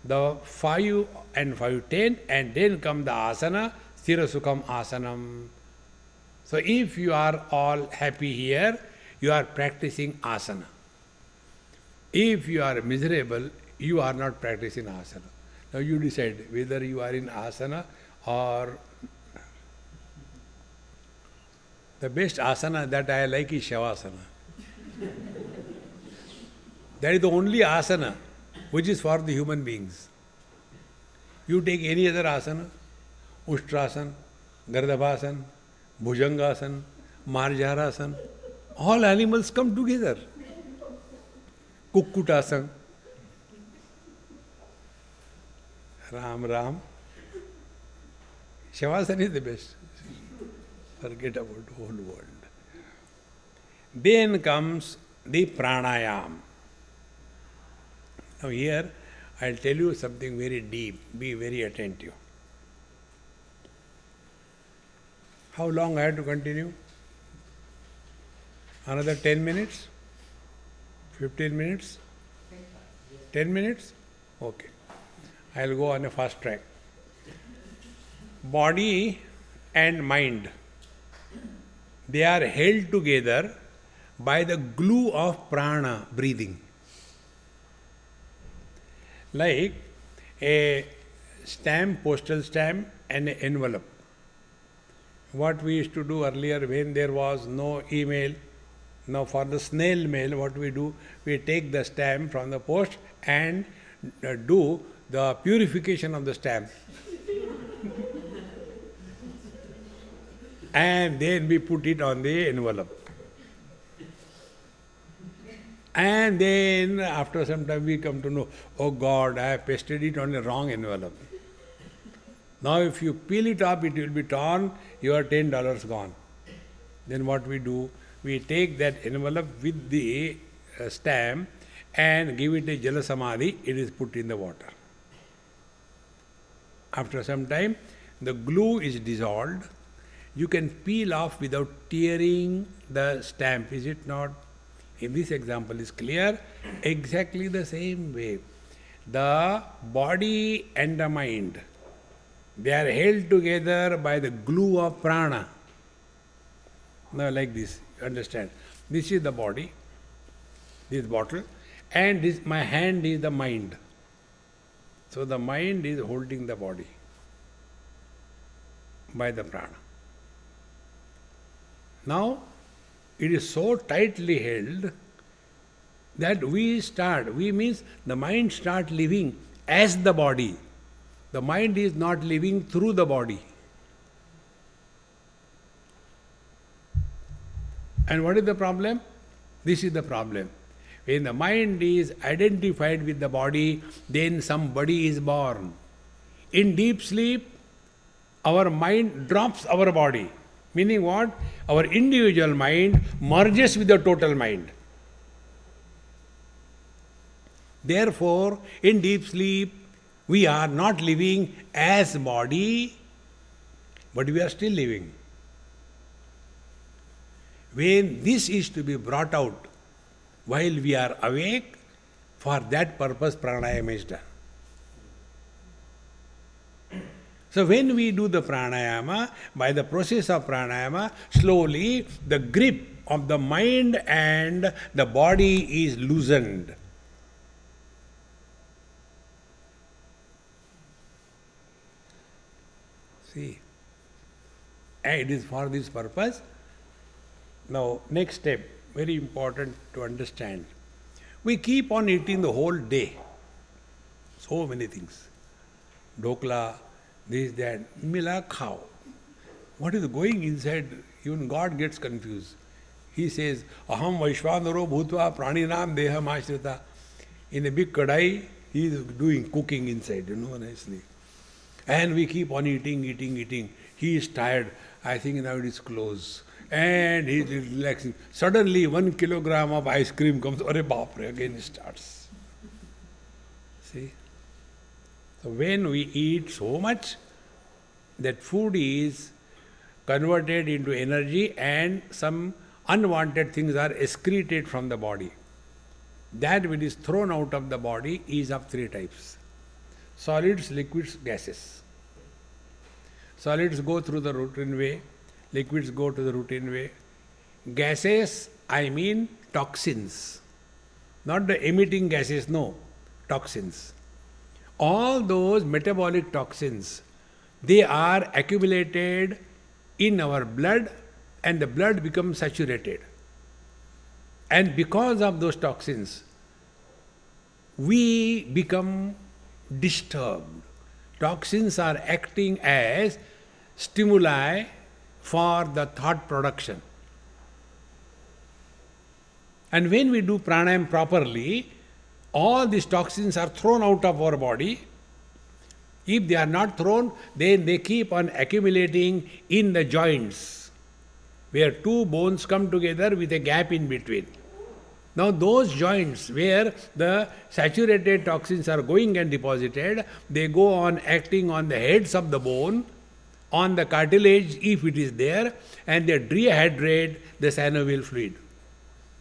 the 5 and 5, 10, and then come the asana, sthira sukham asanam. So if you are all happy here, you are practicing asana. If you are miserable, you are not practicing asana. Now you decide whether you are in asana or... The best asana that I like is shavasana. That is the only asana which is for the human beings. You take any other asana, Ushtrasana, Gardhabasana, Bhujangasana, Marjarasana, all animals come together. Kukkutasana. Ram Ram. Shavasana is the best. Forget about the whole world. Then comes the pranayam. Now here I'll tell you something very deep. Be very attentive. How long I have to continue? Another 10 minutes? 15 minutes? 10 minutes? Okay. I'll go on a fast track. Body and mind, they are held together by the glue of prana, breathing. Like a stamp, postal stamp, and an envelope. What we used to do earlier when there was no email, now for the snail mail, what we do, we take the stamp from the post and do the purification of the stamp. And then we put it on the envelope. And then after some time we come to know, oh God, I have pasted it on the wrong envelope. Now if you peel it up, it will be torn, your $10 gone. Then what we do, we take that envelope with the stamp and give it a jala samadhi, it is put in the water. After some time, the glue is dissolved. You can peel off without tearing the stamp, is it not? In this example is clear, exactly the same way. The body and the mind, they are held together by the glue of prana. Now like this, understand. This is the body, this bottle, and this, my hand is the mind. So the mind is holding the body by the prana. Now, it is so tightly held that we means the mind start living as the body. The mind is not living through the body. And what is the problem? This is the problem. When the mind is identified with the body, then somebody is born. In deep sleep, our mind drops our body. Meaning what? Our individual mind merges with the total mind. Therefore, in deep sleep, we are not living as body, but we are still living. When this is to be brought out while we are awake, for that purpose pranayama is done. So when we do the pranayama, by the process of pranayama, slowly the grip of the mind and the body is loosened. See, and it is for this purpose. Now, next step, very important to understand. We keep on eating the whole day. So many things. Dokla, this, that, mila khao. What is going inside? Even God gets confused. He says, Aham Vaishvanaro Bhutva Praninam Deham Ashrita. In a big kadai, he is doing cooking inside, nicely. And we keep on eating. He is tired. I think now it is close. And he is relaxing. Suddenly 1 kilogram of ice cream comes. Arre baapre, again it starts. See? So when we eat so much, that food is converted into energy and some unwanted things are excreted from the body. That which is thrown out of the body is of 3 types. Solids, liquids, gases. Solids go through the routine way, liquids go to the routine way. Gases, I mean toxins. Not the emitting gases, no, toxins. All those metabolic toxins, they are accumulated in our blood and the blood becomes saturated. And because of those toxins, we become disturbed. Toxins are acting as stimuli for the thought production. And when we do pranayama properly, all these toxins are thrown out of our body. If they are not thrown, then they keep on accumulating in the joints, where 2 bones come together with a gap in between. Now those joints where the saturated toxins are going and deposited, they go on acting on the heads of the bone, on the cartilage if it is there, and they dehydrate the synovial fluid.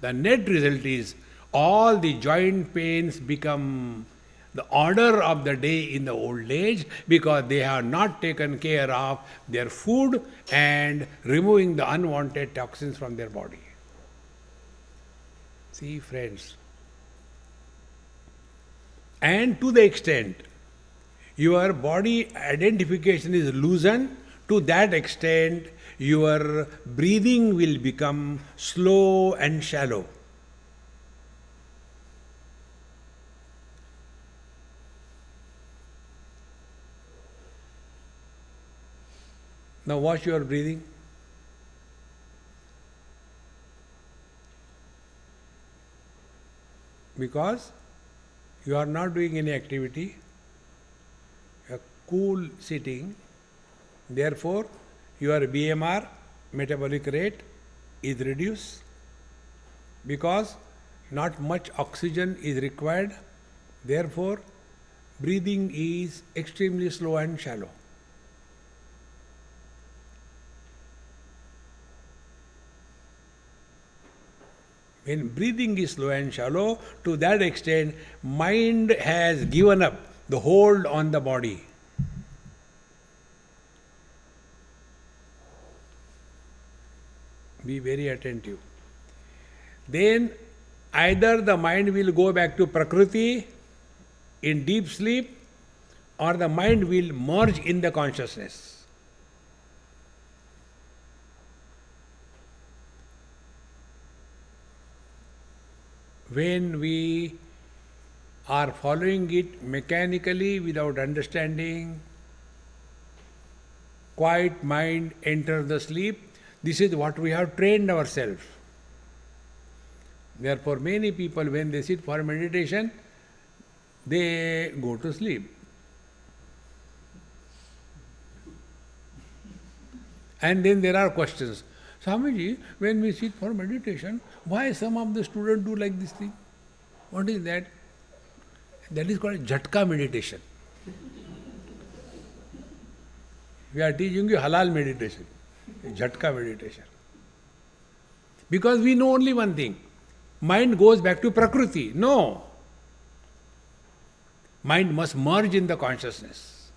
The net result is all the joint pains become the order of the day in the old age because they have not taken care of their food and removing the unwanted toxins from their body. See, friends. And to the extent your body identification is loosened, to that extent your breathing will become slow and shallow. Now watch your breathing. Because you are not doing any activity, you are cool sitting, therefore your BMR, metabolic rate, is reduced because not much oxygen is required, therefore breathing is extremely slow and shallow. When breathing is slow and shallow, to that extent, mind has given up the hold on the body. Be very attentive. Then either the mind will go back to Prakriti in deep sleep, or the mind will merge in the consciousness. When we are following it mechanically without understanding, quiet mind enters the sleep. This is what we have trained ourselves. Therefore, many people, when they sit for meditation, they go to sleep. And then there are questions. Swamiji, when we sit for meditation, why some of the students do like this thing? What is that? That is called jhatka meditation. We are teaching you halal meditation, jhatka meditation. Because we know only one thing. Mind goes back to Prakriti. No. Mind must merge in the consciousness.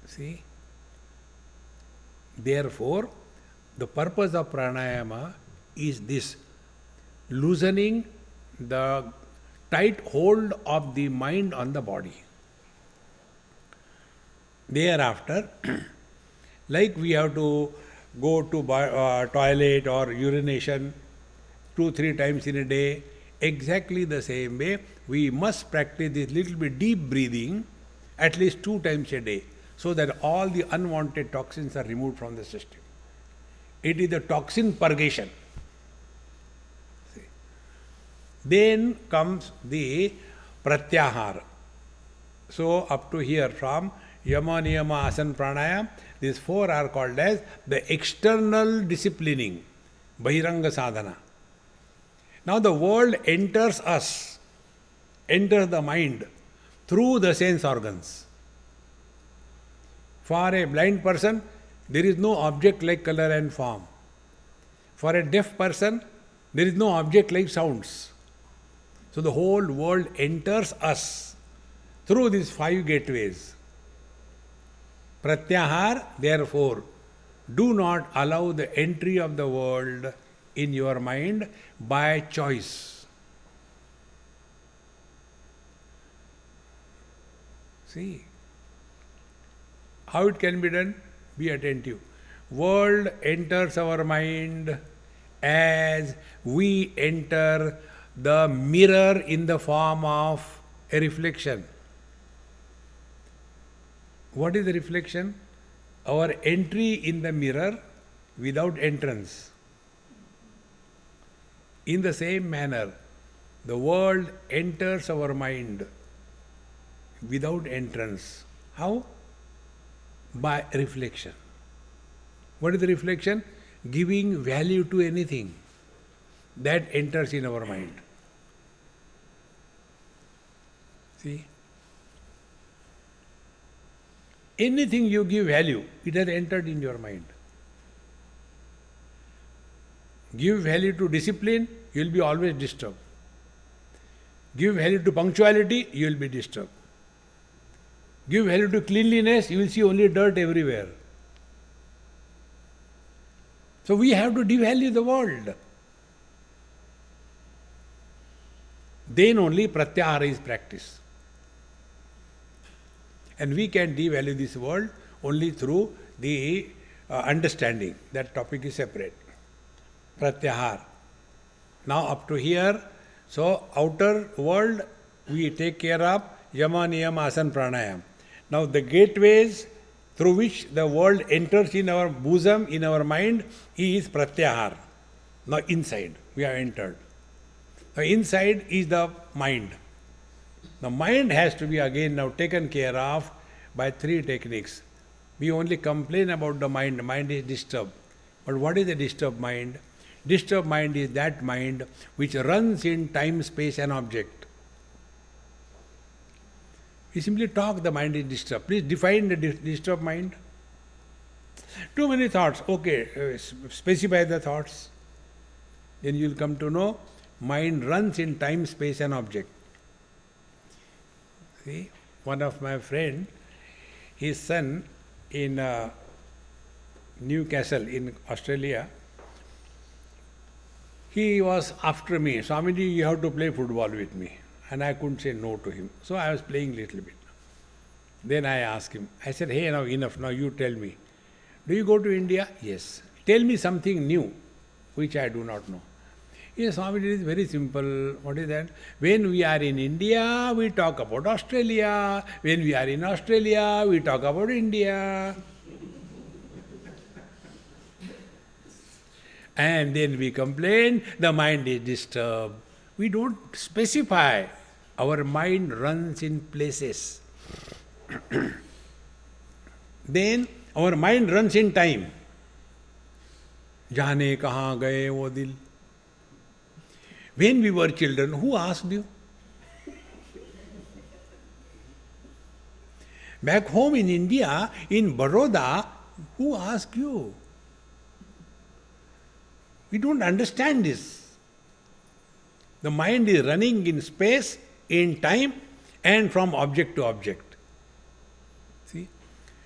See? Therefore, the purpose of pranayama is this, loosening the tight hold of the mind on the body. Thereafter, like we have to go to toilet or urination 2-3 times in a day, exactly the same way, we must practice this little bit deep breathing at least 2 times a day, so that all the unwanted toxins are removed from the system. It is the toxin purgation. See. Then comes the pratyahara. So up to here, from yama, niyama, asana, pranayama, these 4 are called as the external disciplining, bahiranga sadhana. Now the world enters us, enters the mind through the sense organs. For a blind person, there is no object like color and form. For a deaf person, there is no object like sounds. So the whole world enters us through these 5 gateways. Pratyahar, therefore, do not allow the entry of the world in your mind by choice. See? How it can be done? Be attentive. World enters our mind as we enter the mirror in the form of a reflection. What is the reflection? Our entry in the mirror without entrance. In the same manner, the world enters our mind without entrance. How? By reflection. What is the reflection? Giving value to anything that enters in our mind. See? Anything you give value, it has entered in your mind. Give value to discipline, you will be always disturbed. Give value to punctuality, you will be disturbed. Give value to cleanliness, you will see only dirt everywhere. So we have to devalue the world. Then only pratyahara is practiced. And we can devalue this world only through the understanding. That topic is separate. Pratyahara. Now up to here, so outer world we take care of yama, niyama, asana, pranayama. Now the gateways through which the world enters in our bosom, in our mind, is pratyahara. Now inside we have entered. Now inside is the mind. The mind has to be again now taken care of by 3 techniques. We only complain about the mind is disturbed. But what is a disturbed mind? Disturbed mind is that mind which runs in time, space and object. We simply talk, the mind is disturbed. Please define the disturbed mind. Too many thoughts. Okay, specify the thoughts. Then you will come to know mind runs in time, space and object. See, one of my friend, his son in Newcastle in Australia, he was after me, Swamiji, you have to play football with me. And I couldn't say no to him. So I was playing little bit. Then I asked him, I said, hey, now enough, now you tell me. Do you go to India? Yes. Tell me something new, which I do not know. Yes, Swamiji, it is very simple. What is that? When we are in India, we talk about Australia. When we are in Australia, we talk about India. And then we complain, the mind is disturbed. We don't specify. Our mind runs in places. Then our mind runs in time. Jaane kahan gaye wo dil. When we were children, who asked you? Back home in India, in Baroda, who asked you? We don't understand this. The mind is running in space, in time, and from object to object. See?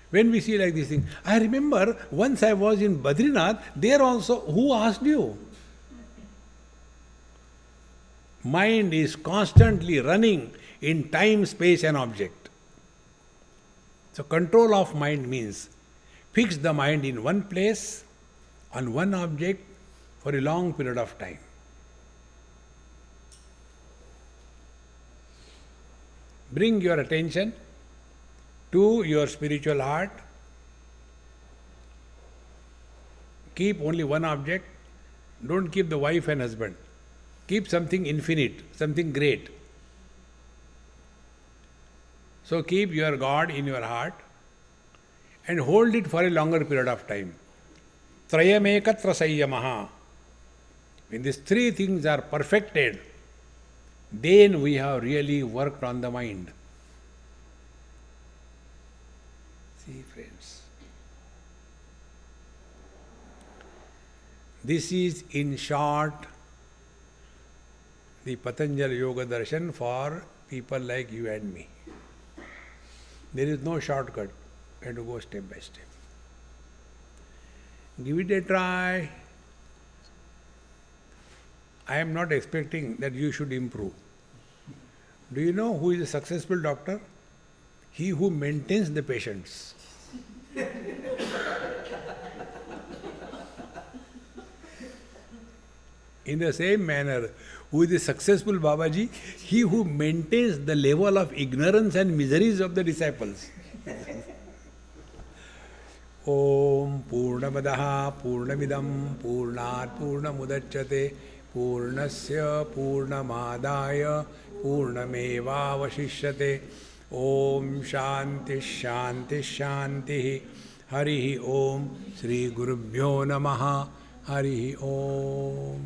When we see like this thing, I remember once I was in Badrinath, there also, who asked you? Mind is constantly running in time, space, and object. So control of mind means fix the mind in one place, on one object, for a long period of time. Bring your attention to your spiritual heart. Keep only one object. Don't keep the wife and husband. Keep something infinite, something great. So keep your God in your heart and hold it for a longer period of time. Trayamekatra sayyamaha. When these three things are perfected, then we have really worked on the mind. See, friends. This is, in short, the Patanjali Yoga Darshan for people like you and me. There is no shortcut. You have to go step by step. Give it a try. I am not expecting that you should improve. Do you know who is a successful doctor? He who maintains the patients. In the same manner, who is a successful Babaji? He who maintains the level of ignorance and miseries of the disciples. Om Purnamadaha Purnamidam Purnat Purnamudachyate Purnasya Purnamadaya Purnamevavashishyate. Om Shanti Shanti Shanti. Harihi Om Sri Gurubhyo Namaha. Harihi Om.